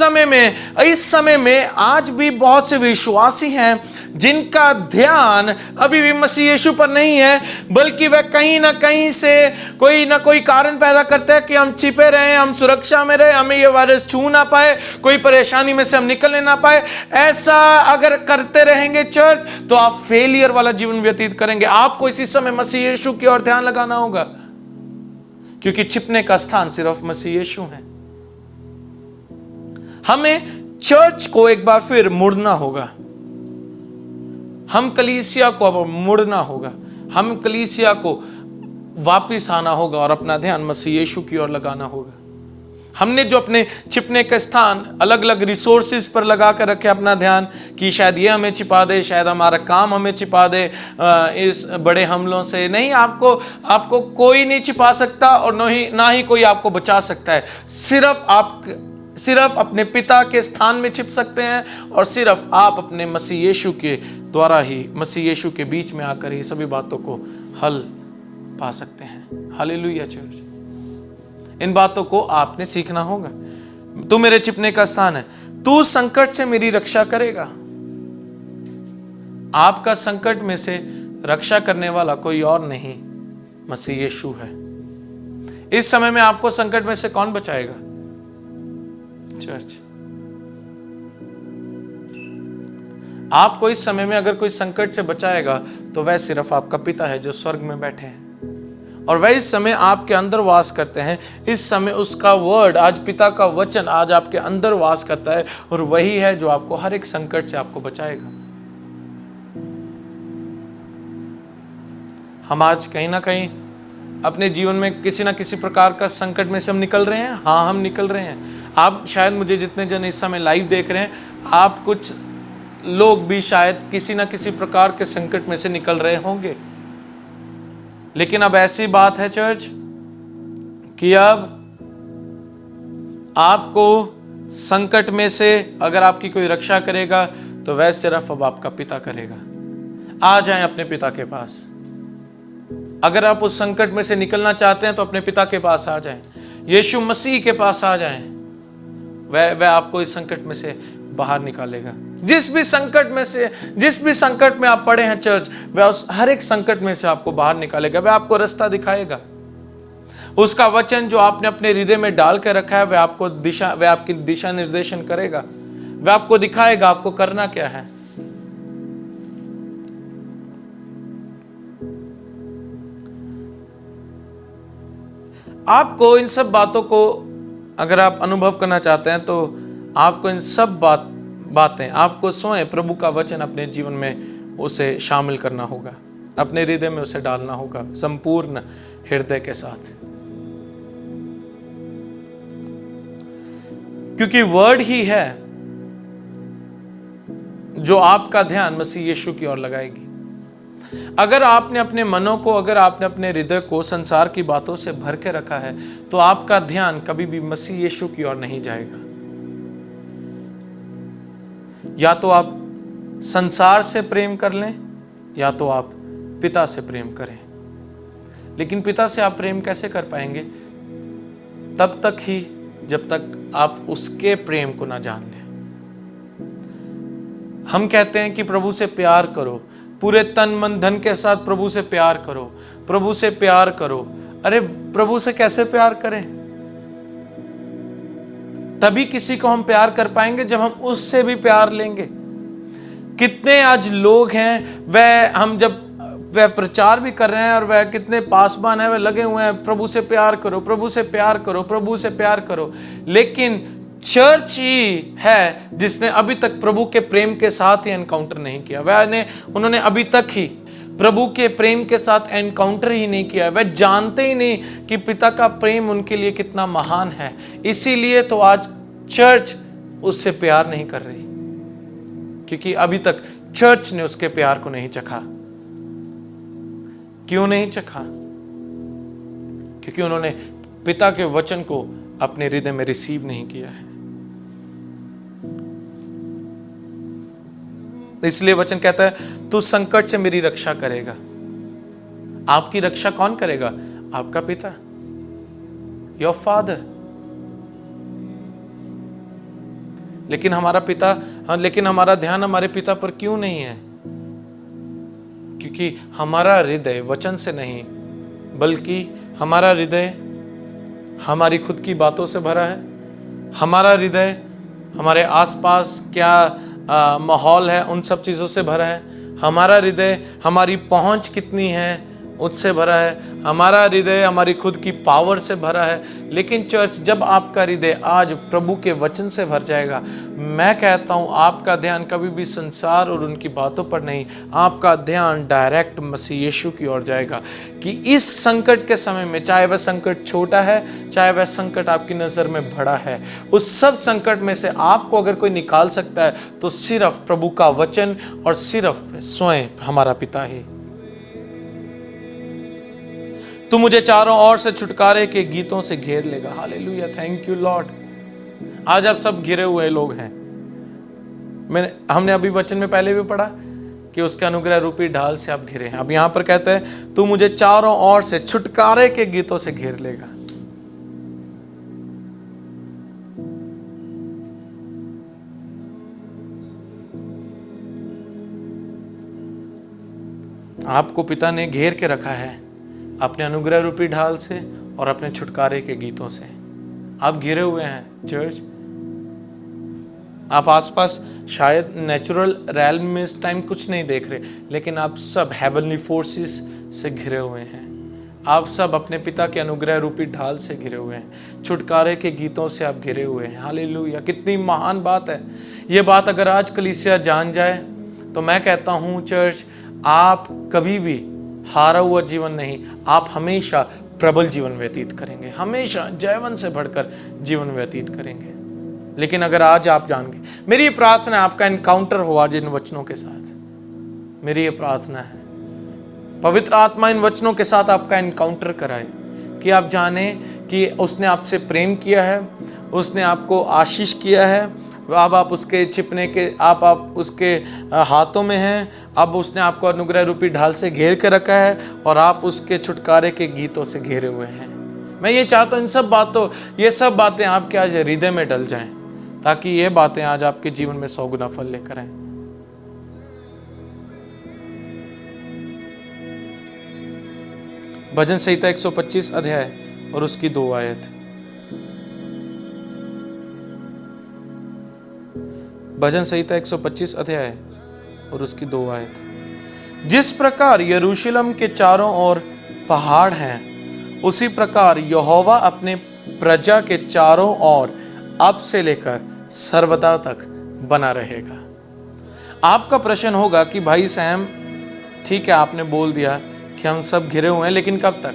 समय में आज भी बहुत से विश्वासी हैं जिनका ध्यान अभी भी मसीह यीशु पर नहीं है, बल्कि वह कहीं ना कहीं से कोई ना कोई कारण पैदा करते हैं कि हम छिपे रहे, हम सुरक्षा में रहे, हमें ये वायरस छू ना पाए, कोई परेशानी में से हम निकलने ना पाए। ऐसा अगर करते रहेंगे चर्च, तो आप फेलियर वाला जीवन व्यतीत करेंगे। आपको इसी समय मसीह यीशु की ओर ध्यान लगाना होगा, क्योंकि छिपने का स्थान सिर्फ मसीह यीशु है। हमें चर्च को एक बार फिर मुड़ना होगा, हम कलीसिया को अब मुड़ना होगा, हम कलीसिया को वापिस आना होगा और अपना ध्यान मसीह यीशु की ओर लगाना होगा। हमने जो अपने छिपने के स्थान अलग अलग रिसोर्सेज पर लगा कर रखे अपना ध्यान, कि शायद ये हमें छिपा दे, शायद हमारा काम हमें छिपा दे इस बड़े हमलों से। नहीं, आपको कोई नहीं छिपा सकता और ना ही कोई आपको बचा सकता है। सिर्फ अपने पिता के स्थान में छिप सकते हैं, और सिर्फ आप अपने मसीह यीशु के द्वारा ही, मसीह यीशु के बीच में आकर ही सभी बातों को हल पा सकते हैं। हालेलुया चर्च, इन बातों को आपने सीखना होगा। तू मेरे छिपने का स्थान है, तू संकट से मेरी रक्षा करेगा। आपका संकट में से रक्षा करने वाला कोई और नहीं, मसीह यीशु है। इस समय में आपको संकट में से कौन बचाएगा? चर्च। आपको इस समय में अगर कोई संकट से बचाएगा तो वह सिर्फ आपका पिता है जो स्वर्ग में बैठे हैं, और वह इस समय आपके अंदर वास करते हैं। इस समय उसका वर्ड, आज पिता का वचन आज आपके अंदर वास करता है, और वही है जो आपको हर एक संकट से आपको बचाएगा। हम आज कहीं ना कहीं अपने जीवन में किसी ना किसी प्रकार का संकट में से हम निकल रहे हैं। हाँ, हम निकल रहे हैं। आप शायद, मुझे जितने जन इस समय लाइव देख रहे हैं, आप कुछ लोग भी शायद किसी ना किसी प्रकार के संकट में से निकल रहे होंगे। लेकिन अब ऐसी बात है चर्च कि अब आपको संकट में से अगर आपकी कोई रक्षा करेगा तो वह सिर्फ अब आपका पिता करेगा। आ जाएं अपने पिता के पास। अगर आप उस संकट में से निकलना चाहते हैं तो अपने पिता के पास आ जाएं, यीशु मसीह के पास आ जाएं। वह आपको इस संकट में से बाहर निकालेगा। जिस भी संकट में आप पड़े हैं चर्च, वह उस हर एक संकट में से आपको बाहर निकालेगा। वह आपको रास्ता दिखाएगा। उसका वचन जो आपने अपने हृदय में डाल कर रखा है, वह आपकी दिशा निर्देशन करेगा। वह आपको दिखाएगा आपको करना क्या है। आपको इन सब बातों को अगर आप अनुभव करना चाहते हैं तो आपको इन सब बातें आपको स्वयं प्रभु का वचन अपने जीवन में उसे शामिल करना होगा, अपने हृदय में उसे डालना होगा संपूर्ण हृदय के साथ, क्योंकि वर्ड ही है जो आपका ध्यान मसीह यीशु की ओर लगाएगी। अगर आपने अपने मनों को, अगर आपने अपने हृदय को संसार की बातों से भर के रखा है तो आपका ध्यान कभी भी मसीह यीशु की ओर नहीं जाएगा। या तो आप संसार से प्रेम कर लें या तो आप पिता से प्रेम करें। लेकिन पिता से आप प्रेम कैसे कर पाएंगे? तब तक ही जब तक आप उसके प्रेम को ना जान लें। हम कहते हैं कि प्रभु से प्यार करो, पूरे तन मन धन के साथ प्रभु से प्यार करो, प्रभु से प्यार करो। अरे प्रभु से कैसे प्यार करें? तभी किसी को हम प्यार कर पाएंगे जब हम उससे भी प्यार लेंगे। कितने आज लोग हैं, वह प्रचार भी कर रहे हैं और वह कितने पासवान हैं, वह लगे हुए हैं प्रभु से प्यार करो, प्रभु से प्यार करो, प्रभु से प्यार करो। लेकिन चर्च ही है जिसने अभी तक प्रभु के प्रेम के साथ ही एनकाउंटर नहीं किया। उन्होंने अभी तक ही प्रभु के प्रेम के साथ एनकाउंटर ही नहीं किया। वह जानते ही नहीं कि पिता का प्रेम उनके लिए कितना महान है। इसीलिए तो आज चर्च उससे प्यार नहीं कर रही, क्योंकि अभी तक चर्च ने उसके प्यार को नहीं चखा। क्यों नहीं चखा? क्योंकि उन्होंने पिता के वचन को अपने हृदय में रिसीव नहीं किया है। इसलिए वचन कहता है तू संकट से मेरी रक्षा करेगा। आपकी रक्षा कौन करेगा? आपका पिता, योर फादर। लेकिन हमारा ध्यान हमारे पिता पर क्यों नहीं है? क्योंकि हमारा हृदय वचन से नहीं, बल्कि हमारा हृदय हमारी खुद की बातों से भरा है। हमारा हृदय हमारे आसपास क्या माहौल है उन सब चीज़ों से भरा है। हमारा हृदय हमारी पहुंच कितनी है उससे भरा है। हमारा हृदय हमारी खुद की पावर से भरा है। लेकिन चर्च, जब आपका हृदय आज प्रभु के वचन से भर जाएगा, मैं कहता हूँ आपका ध्यान कभी भी संसार और उनकी बातों पर नहीं, आपका ध्यान डायरेक्ट मसीह यीशु की ओर जाएगा। कि इस संकट के समय में, चाहे वह संकट छोटा है, चाहे वह संकट आपकी नज़र में बड़ा है, उस सब संकट में से आपको अगर कोई निकाल सकता है तो सिर्फ प्रभु का वचन और सिर्फ स्वयं हमारा पिता ही। तू मुझे चारों ओर से छुटकारे के गीतों से घेर लेगा। Hallelujah, thank you Lord. आज आप सब घिरे हुए लोग हैं। हमने अभी वचन में पहले भी पढ़ा कि उसके अनुग्रह रूपी ढाल से आप घिरे हैं। अब यहां पर कहते हैं तू मुझे चारों ओर से छुटकारे के गीतों से घेर लेगा। आपको पिता ने घेर के रखा है अपने अनुग्रह रूपी ढाल से और अपने छुटकारे के गीतों से। आप घिरे हुए हैं चर्च। आप आसपास शायद नेचुरल रैल्म में इस टाइम कुछ नहीं देख रहे, लेकिन आप सब हेवनली फोर्सेस से घिरे हुए हैं। आप सब अपने पिता के अनुग्रह रूपी ढाल से घिरे हुए हैं। छुटकारे के गीतों से आप घिरे हुए हैं। हालेलुया, कितनी महान बात है ये बात। अगर आज कलीसिया जान जाए तो मैं कहता हूँ चर्च, आप कभी भी हारा हुआ जीवन नहीं, आप हमेशा प्रबल जीवन व्यतीत करेंगे, हमेशा जयवंत से बढ़कर जीवन व्यतीत करेंगे। लेकिन अगर आज आप जान गए, मेरी प्रार्थना है आपका एनकाउंटर हो आज इन वचनों के साथ। मेरी ये प्रार्थना है पवित्र आत्मा इन वचनों के साथ आपका एनकाउंटर कराए, कि आप जाने कि उसने आपसे प्रेम किया है, उसने आपको आशीष किया है। अब आप उसके छिपने के आप उसके हाथों में हैं। अब उसने आपको अनुग्रह रूपी ढाल से घेर के रखा है और आप उसके छुटकारे के गीतों से घेरे हुए हैं। मैं ये चाहता हूँ ये सब बातें आपके आज हृदय में डल जाएं, ताकि ये बातें आज आपके जीवन में 100 गुना फल लेकर आएं। भजन संहिता 125 अध्याय और उसकी 2 आयत। भजन संहिता 125 अध्याय और उसकी 2 आयत। जिस प्रकार यरूशलेम के चारों ओर पहाड़ हैं, उसी प्रकार यहोवा अपने प्रजा के चारों ओर अब से लेकर सर्वदा तक बना रहेगा। आपका प्रश्न होगा कि भाई सैम, ठीक है आपने बोल दिया कि हम सब घिरे हुए हैं, लेकिन कब तक?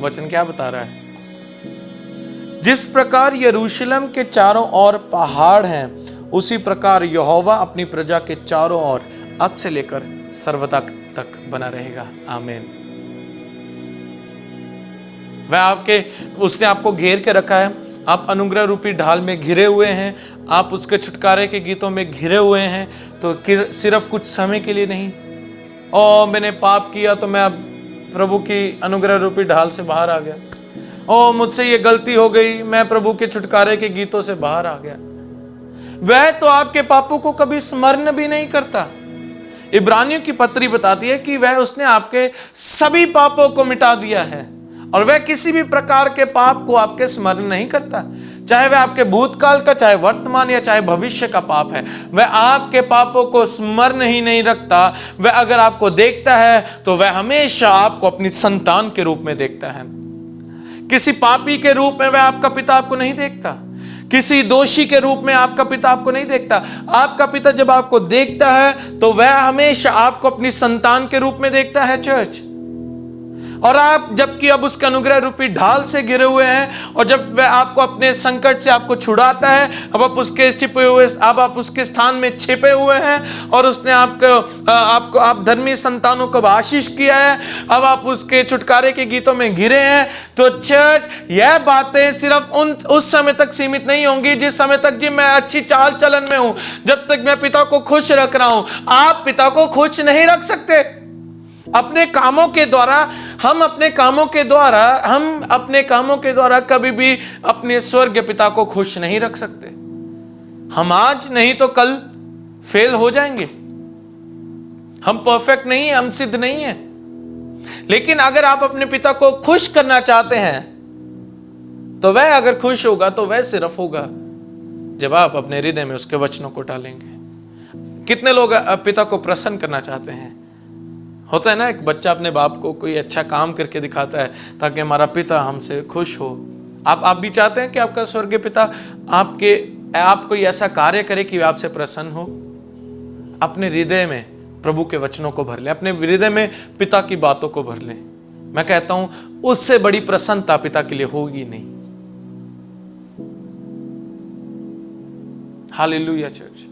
वचन क्या बता रहा है? जिस प्रकार यरूशलेम के चारों ओर पहाड़ हैं, उसी प्रकार यहोवा अपनी प्रजा के चारों ओर अब से लेकर सर्वदा तक बना रहेगा। आमीन। उसने आपको घेर के रखा है। आप अनुग्रह रूपी ढाल में घिरे हुए हैं, आप उसके छुटकारे के गीतों में घिरे हुए हैं। तो सिर्फ कुछ समय के लिए नहीं, मैंने पाप किया तो मैं अब प्रभु की अनुग्रह रूपी ढाल से बाहर आ गया। मुझसे ये गलती हो गई, मैं प्रभु के छुटकारे के गीतों से बाहर आ गया। वह तो आपके पापों को कभी स्मरण भी नहीं करता। इब्रानियों की पत्री बताती है कि उसने आपके सभी पापों को मिटा दिया है और वह किसी भी प्रकार के पाप को आपके स्मरण नहीं करता। चाहे वह आपके भूतकाल का, चाहे वर्तमान या चाहे भविष्य का पाप है, वह आपके पापों को स्मरण ही नहीं रखता। वह अगर आपको देखता है तो वह हमेशा आपको अपनी संतान के रूप में देखता है। किसी पापी के रूप में वह आपका पिता आपको नहीं देखता। किसी दोषी के रूप में आपका पिता आपको नहीं देखता। आपका पिता जब आपको देखता है तो वह हमेशा आपको अपनी संतान के रूप में देखता है चर्च। और आप जबकि अब उसके अनुग्रह रूपी ढाल से घिरे हुए हैं, और जब वह आपको अपने संकट से आपको छुड़ाता है, अब आप उसके स्थान में छिपे हुए हैं और उसने आप धर्मी संतानों को आशीष किया है। अब आप उसके छुटकारे के गीतों में घिरे हैं। तो चर्च, यह बातें सिर्फ उस समय तक सीमित नहीं होंगी जिस समय तक जी मैं अच्छी चाल चलन में हूं, जब तक मैं पिता को खुश रख रहा हूं। आप पिता को खुश नहीं रख सकते अपने कामों के द्वारा। हम अपने कामों के द्वारा कभी भी अपने स्वर्गीय पिता को खुश नहीं रख सकते। हम आज नहीं तो कल फेल हो जाएंगे। हम परफेक्ट नहीं है, हम सिद्ध नहीं है। लेकिन अगर आप अपने पिता को खुश करना चाहते हैं तो वह अगर खुश होगा तो वह सिर्फ होगा जब आप अपने हृदय में उसके वचनों को डालेंगे। कितने लोग पिता को प्रसन्न करना चाहते हैं? होता है ना, एक बच्चा अपने बाप को कोई अच्छा काम करके दिखाता है ताकि हमारा पिता हमसे खुश हो। आप भी चाहते हैं कि आपका स्वर्गीय पिता आप कोई ऐसा कार्य करे कि आपसे प्रसन्न हो? अपने हृदय में प्रभु के वचनों को भर ले, अपने हृदय में पिता की बातों को भर ले। मैं कहता हूं उससे बड़ी प्रसन्नता पिता के लिए होगी नहीं। Hallelujah church.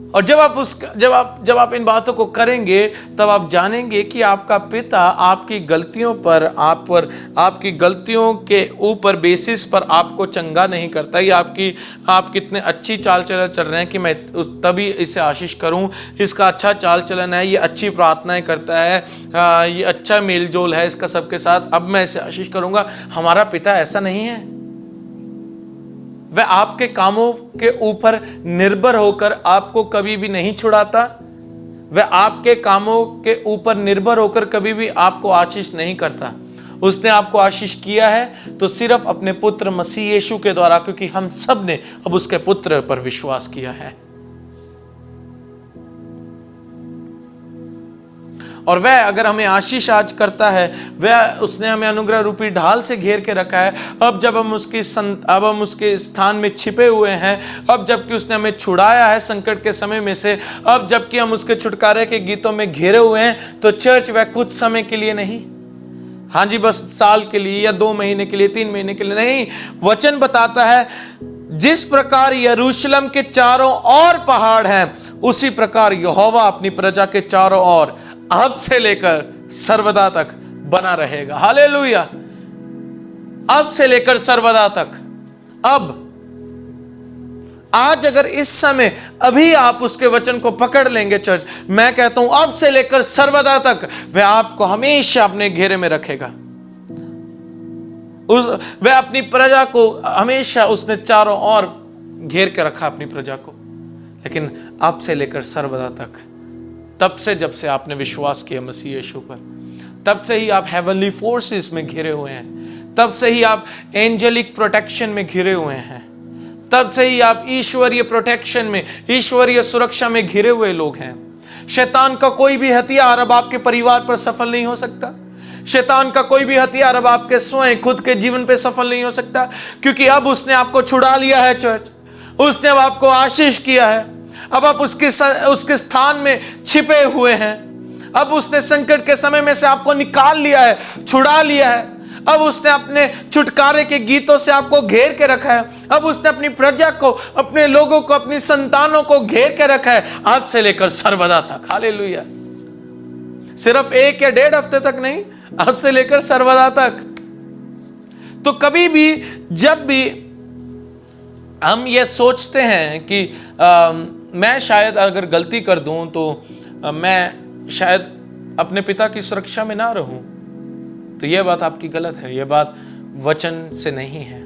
और जब आप इन बातों को करेंगे तब आप जानेंगे कि आपका पिता आपकी गलतियों पर आपकी गलतियों के ऊपर बेसिस पर आपको चंगा नहीं करता। ये आप कितने अच्छी चाल चलन चल रहे हैं कि मैं तभी इसे आशीष करूं, इसका अच्छा चाल चलन है, ये अच्छी प्रार्थनाएं करता है, ये अच्छा मेलजोल है इसका सबके साथ, अब मैं इसे आशीष करूंगा। हमारा पिता ऐसा नहीं है। वह आपके कामों के ऊपर निर्भर होकर आपको कभी भी नहीं छुड़ाता। वह आपके कामों के ऊपर निर्भर होकर कभी भी आपको आशीष नहीं करता। उसने आपको आशीष किया है तो सिर्फ अपने पुत्र मसीह यीशु के द्वारा, क्योंकि हम सब ने अब उसके पुत्र पर विश्वास किया है। और वह अगर हमें आशीष आज करता है, वह उसने हमें अनुग्रह रूपी ढाल से घेर के रखा है। अब जब हम उसके स्थान में छिपे हुए हैं, अब जबकि उसने हमें छुड़ाया है संकट के समय में से, अब जबकि हम उसके छुटकारे के गीतों में घिरे हुए हैं, तो चर्च वह कुछ समय के लिए नहीं, हाँ जी बस साल के लिए या 2 महीने के लिए 3 महीने के लिए नहीं। वचन बताता है जिस प्रकार यरूशलेम के चारों ओर पहाड़ हैं, उसी प्रकार यहोवा अपनी प्रजा के चारों ओर अब से लेकर सर्वदा तक बना रहेगा। हालेलुया। अब से लेकर सर्वदा तक। अब आज अगर इस समय अभी आप उसके वचन को पकड़ लेंगे चर्च, मैं कहता हूं अब से लेकर सर्वदा तक वह आपको हमेशा अपने घेरे में रखेगा। वह अपनी प्रजा को हमेशा उसने चारों ओर घेर के रखा अपनी प्रजा को। लेकिन अब से लेकर सर्वदा तक, तब से जब से आपने विश्वास किया मसीह यीशु पर, तब से ही आप हेवनली फोर्सेस में घिरे हुए हैं, तब से ही आप एंजेलिक प्रोटेक्शन में घिरे हुए हैं, तब से ही आप ईश्वरीय प्रोटेक्शन में, ईश्वरीय सुरक्षा में घिरे हुए लोग हैं। शैतान का कोई भी हथियार अब आपके परिवार पर सफल नहीं हो सकता। शैतान का कोई भी हथियार अब आपके स्वयं खुद के जीवन पे सफल नहीं हो सकता, क्योंकि अब उसने आपको छुड़ा लिया है चर्च। उसने अब आपको आशीष किया है। अब आप उसके स्थान में छिपे हुए हैं। अब उसने संकट के समय में से आपको निकाल लिया है, छुड़ा लिया है। अब उसने अपने छुटकारे के गीतों से आपको घेर के रखा है। अब उसने अपनी प्रजा को, अपने लोगों को, अपनी संतानों को घेर के रखा है, आज से लेकर सर्वदा तक। हालेलुया। सिर्फ 1 या 1.5 हफ्ते तक नहीं, आज से लेकर सर्वदा तक। तो कभी भी जब भी हम ये सोचते हैं कि मैं शायद अगर गलती कर दूं तो मैं शायद अपने पिता की सुरक्षा में ना रहूं, तो यह बात आपकी गलत है। यह बात वचन से नहीं है।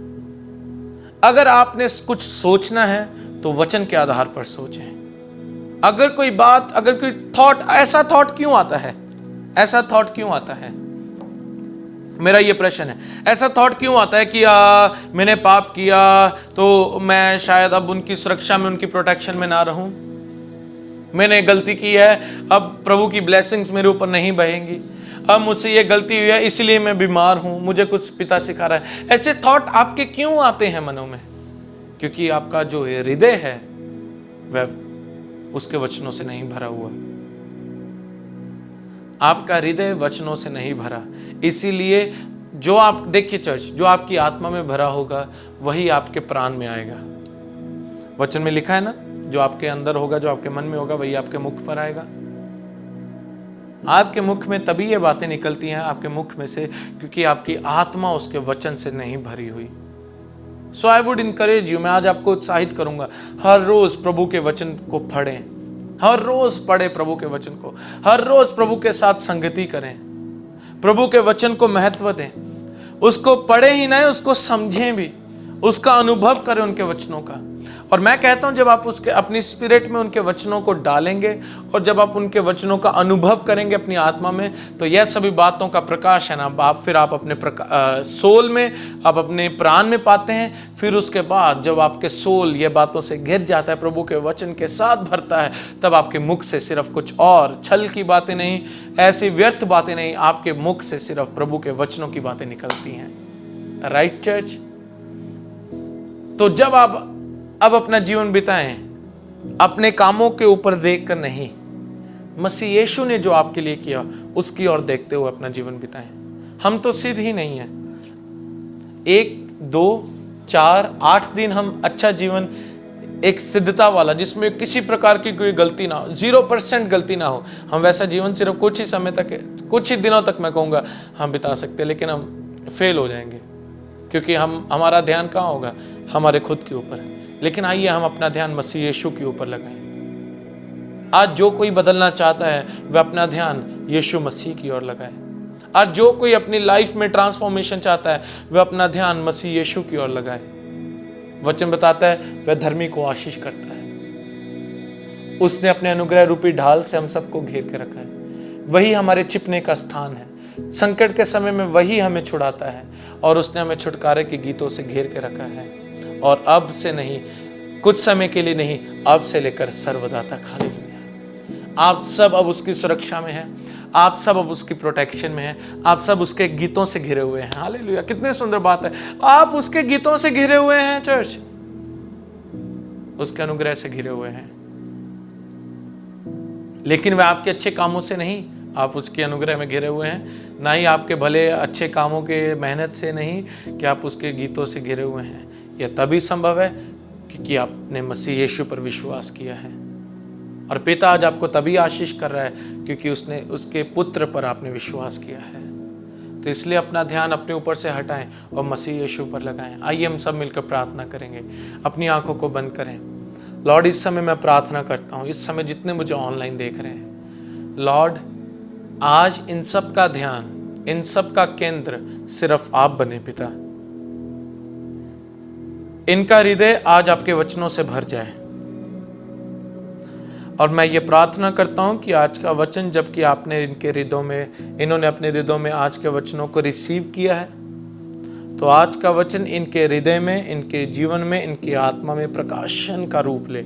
अगर आपने कुछ सोचना है तो वचन के आधार पर सोचें। अगर कोई बात, अगर कोई थॉट, ऐसा थॉट क्यों आता है? ऐसा थॉट क्यों आता है? मेरा ये प्रश्न है। ऐसा थॉट क्यों आता है कि मैंने पाप किया तो मैं शायद अब उनकी सुरक्षा में, उनकी प्रोटेक्शन में ना रहूं। मैंने गलती की है, अब प्रभु की ब्लेसिंग्स मेरे ऊपर नहीं बहेंगी। अब मुझसे ये गलती हुई है इसलिए मैं बीमार हूं, मुझे कुछ पिता सिखा रहा है। ऐसे थॉट आपके क्यों आते हैं मनों में? क्योंकि आपका जो हृदय है वह उसके वचनों से नहीं भरा हुआ। आपका हृदय वचनों से नहीं भरा। इसीलिए जो आप देखिए चर्च, जो आपकी आत्मा में भरा होगा वही आपके प्राण में आएगा। वचन में लिखा है ना, जो आपके अंदर होगा, जो आपके मन में होगा, वही आपके मुख पर आएगा। आपके मुख में तभी ये बातें निकलती हैं, आपके मुख में से, क्योंकि आपकी आत्मा उसके वचन से नहीं भरी हुई। सो आई वुड इनकरेज यू, मैं आज आपको उत्साहित करूंगा, हर रोज प्रभु के वचन को पढ़ें, हर रोज पढ़े प्रभु के वचन को, हर रोज प्रभु के साथ संगति करें, प्रभु के वचन को महत्व दें। उसको पढ़े ही नहीं, उसको समझें भी, उसका अनुभव करें उनके वचनों का। और मैं कहता हूं जब आप उसके अपनी स्पिरिट में उनके वचनों को डालेंगे और जब आप उनके वचनों का अनुभव करेंगे अपनी आत्मा में, तो यह सभी बातों का प्रकाश है ना, आप अपने सोल में, आप अपने प्राण में पाते हैं। फिर उसके बाद जब आपके सोल ये बातों से घिर जाता है, प्रभु के वचन के साथ भरता है, तब आपके मुख से सिर्फ कुछ और छल की बातें नहीं, ऐसी व्यर्थ बातें नहीं, आपके मुख से सिर्फ प्रभु के वचनों की बातें निकलती हैं। Right church? तो जब आप अब अपना जीवन बिताएं अपने कामों के ऊपर देखकर नहीं, मसीह यीशु ने जो आपके लिए किया उसकी ओर देखते हुए अपना जीवन बिताएं। हम तो सिद्ध ही नहीं है, 1, 2, 4, 8 दिन हम अच्छा जीवन, एक सिद्धता वाला जिसमें किसी प्रकार की कोई गलती ना हो, 0% गलती ना हो, हम वैसा जीवन सिर्फ कुछ ही समय तक, कुछ ही दिनों तक मैं कहूँगा हम बिता सकते हैं, लेकिन हम फेल हो जाएंगे क्योंकि हमारा ध्यान कहाँ होगा? हमारे खुद के ऊपर। लेकिन आइए हम अपना ध्यान मसीह यीशु के ऊपर लगाएं। आज जो कोई बदलना चाहता है वह अपना ध्यान यीशु मसीह की ओर लगाए। आज जो कोई अपनी लाइफ में ट्रांसफॉर्मेशन चाहता है वह अपना ध्यान मसीह यीशु की ओर लगाए। वचन बताता है वह धर्मी को आशीष करता है। उसने अपने अनुग्रह रूपी ढाल से हम सबको घेर के रखा है। वही हमारे छिपने का स्थान है। संकट के समय में वही हमें छुड़ाता है और उसने हमें छुटकारे के गीतों से घेर के रखा है। और अब से नहीं, कुछ समय के लिए नहीं, अब से लेकर सर्वदा तक। हालेलुया। आप सब अब उसकी सुरक्षा में हैं, आप सब अब उसकी प्रोटेक्शन में हैं, आप सब उसके गीतों से घिरे हुए हैं। हालेलुया। कितनी सुंदर बात है, आप उसके गीतों से घिरे हुए हैं चर्च, उसके अनुग्रह से घिरे हुए हैं। लेकिन वह आपके अच्छे कामों से नहीं, आप उसके अनुग्रह में घिरे हुए हैं, ना ही आपके भले अच्छे कामों के मेहनत से नहीं कि आप उसके गीतों से घिरे हुए हैं। यह तभी संभव है क्योंकि आपने मसीह यीशु पर विश्वास किया है। और पिता आज आपको तभी आशीष कर रहा है क्योंकि उसने उसके पुत्र पर आपने विश्वास किया है। तो इसलिए अपना ध्यान अपने ऊपर से हटाएं और मसीह यीशु पर लगाएं। आइए हम सब मिलकर प्रार्थना करेंगे। अपनी आंखों को बंद करें। लॉर्ड, इस समय मैं प्रार्थना करता हूँ, इस समय जितने मुझे ऑनलाइन देख रहे हैं, लॉर्ड आज इन सब का ध्यान, इन सब का केंद्र सिर्फ आप बने पिता। इनका हृदय आज आपके वचनों से भर जाए। और मैं ये प्रार्थना करता हूं कि आज का वचन, जबकि आपने इनके हृदयों में, इन्होंने अपने हृदयों में आज के वचनों को रिसीव किया है, तो आज का वचन इनके हृदय में, इनके जीवन में, इनकी आत्मा में प्रकाशन का रूप ले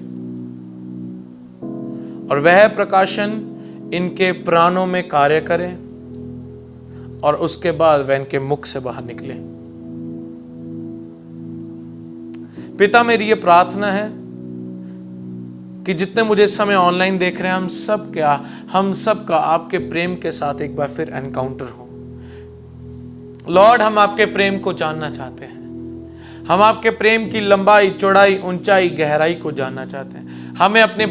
और वह प्रकाशन इनके प्राणों में कार्य करे और उसके बाद वह इनके मुख से बाहर निकले। पिता, मेरी ये प्रार्थना है कि जितने मुझे इस समय ऑनलाइन देख रहे हैं, हम सब का आपके प्रेम के साथ एक बार फिर एनकाउंटर हो। लॉर्ड, हम आपके प्रेम को जानना चाहते हैं। हम आपके प्रेम की लंबाई, चौड़ाई, ऊंचाई, गहराई को जानना चाहते हैं। हमें अपने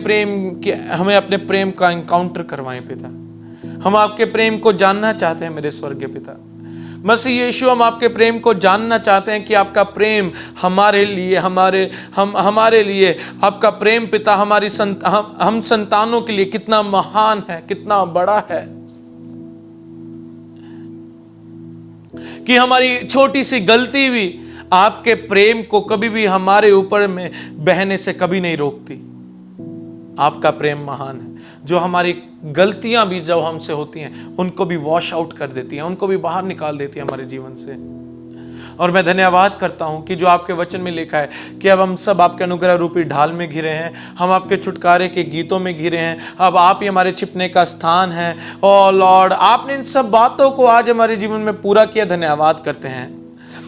प्रेम का एनकाउंटर करवाएं पिता। हम आपके प्रेम को जानना चाहते हैं मेरे स्वर्गीय पिता। मसीह यीशु, हम आपके प्रेम को जानना चाहते हैं कि आपका प्रेम हमारे लिए, हमारे लिए आपका प्रेम पिता हम संतानों के लिए कितना महान है, कितना बड़ा है, कि हमारी छोटी सी गलती भी आपके प्रेम को कभी भी हमारे ऊपर में बहने से कभी नहीं रोकती। आपका प्रेम महान है, जो हमारी गलतियां भी जब हमसे होती हैं उनको भी वॉश आउट कर देती हैं, उनको भी बाहर निकाल देती है हमारे जीवन से। और मैं धन्यवाद करता हूं कि जो आपके वचन में लिखा है कि अब हम सब आपके अनुग्रह रूपी ढाल में घिरे हैं, हम आपके छुटकारे के गीतों में घिरे हैं, अब आप ही हमारे छिपने का स्थान है। ओ लॉर्ड, आपने इन सब बातों को आज हमारे जीवन में पूरा किया। धन्यवाद करते हैं,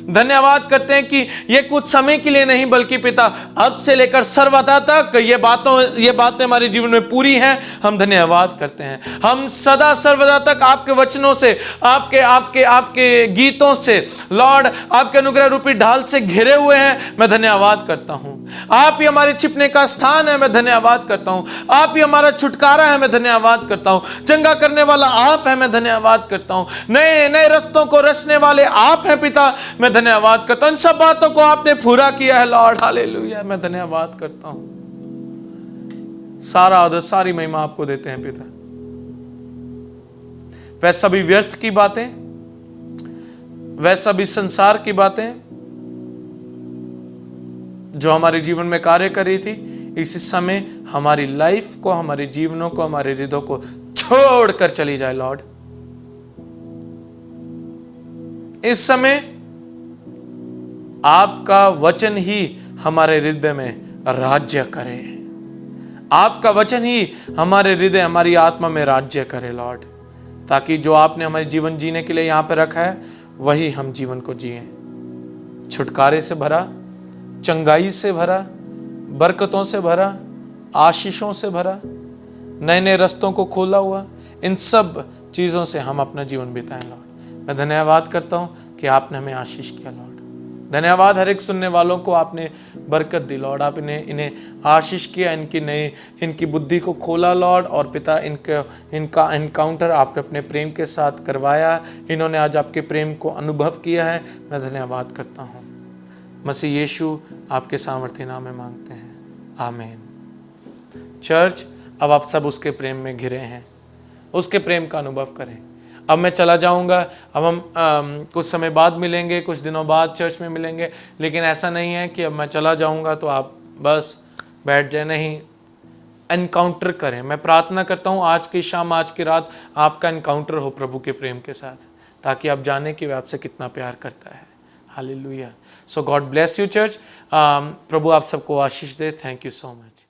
धन्यवाद करते हैं कि ये कुछ समय के लिए नहीं, बल्कि पिता अब से लेकर सर्वदा तक ये बातें हमारे जीवन में पूरी हैं। हम धन्यवाद करते हैं। हम सदा सर्वदा तक आपके वचनों से, आपके गीतों से, लॉर्ड, आपके अनुग्रह रूपी ढाल से घिरे हुए हैं। मैं धन्यवाद करता हूं। आप ही हमारे छिपने का स्थान है। मैं धन्यवाद करता हूं। आप ही हमारा छुटकारा है। मैं धन्यवाद करता हूं। चंगा करने वाला आप है। मैं धन्यवाद करता हूं। नए नए रस्तों को रचने वाले आप हैं पिता। मैं धन्यवाद करता हूं। इन सब बातों को आपने पूरा किया है लॉर्ड। हालेलुया। मैं धन्यवाद करता हूं। सारा आदर, सारी महिमा आपको देते हैं पिता। वह सभी व्यर्थ की बातें, वह सभी संसार की बातें, जो हमारे जीवन में कार्य कर रही थी, इसी समय हमारी लाइफ को, हमारे जीवनों को, हमारे हृदय को छोड़कर चली जाए लॉर्ड। इस समय आपका वचन ही हमारे हृदय में राज्य करे, आपका वचन ही हमारे हृदय, हमारी आत्मा में राज्य करे लॉर्ड, ताकि जो आपने हमारे जीवन जीने के लिए यहां पर रखा है वही हम जीवन को जिए, छुटकारे से भरा, चंगाई से भरा, बरकतों से भरा, आशीषों से भरा, नए नए रस्तों को खोला हुआ, इन सब चीज़ों से हम अपना जीवन बिताएं लॉर्ड। मैं धन्यवाद करता हूँ कि आपने हमें आशीष किया लॉर्ड। धन्यवाद हर एक सुनने वालों को आपने बरकत दी लॉर्ड, आप इन्हें आशीष किया, इनकी बुद्धि को खोला लॉर्ड, और पिता इनका एनकाउंटर आपने अपने प्रेम के साथ करवाया, इन्होंने आज आपके प्रेम को अनुभव किया है। मैं धन्यवाद करता हूँ। मसीह यीशु आपके सामर्थ्य नाम में मांगते हैं, आमीन। चर्च, अब आप सब उसके प्रेम में घिरे हैं, उसके प्रेम का अनुभव करें। अब मैं चला जाऊंगा, अब हम कुछ समय बाद मिलेंगे, कुछ दिनों बाद चर्च में मिलेंगे, लेकिन ऐसा नहीं है कि अब मैं चला जाऊंगा तो आप बस बैठ जाए, नहीं, एनकाउंटर करें। मैं प्रार्थना करता हूं आज की शाम, आज की रात आपका एनकाउंटर हो प्रभु के प्रेम के साथ, ताकि आप जाने कि वह आपसे कितना प्यार करता है। Hallelujah. So God bless you church. प्रभु आप सबको आशीष दे। Thank you so much.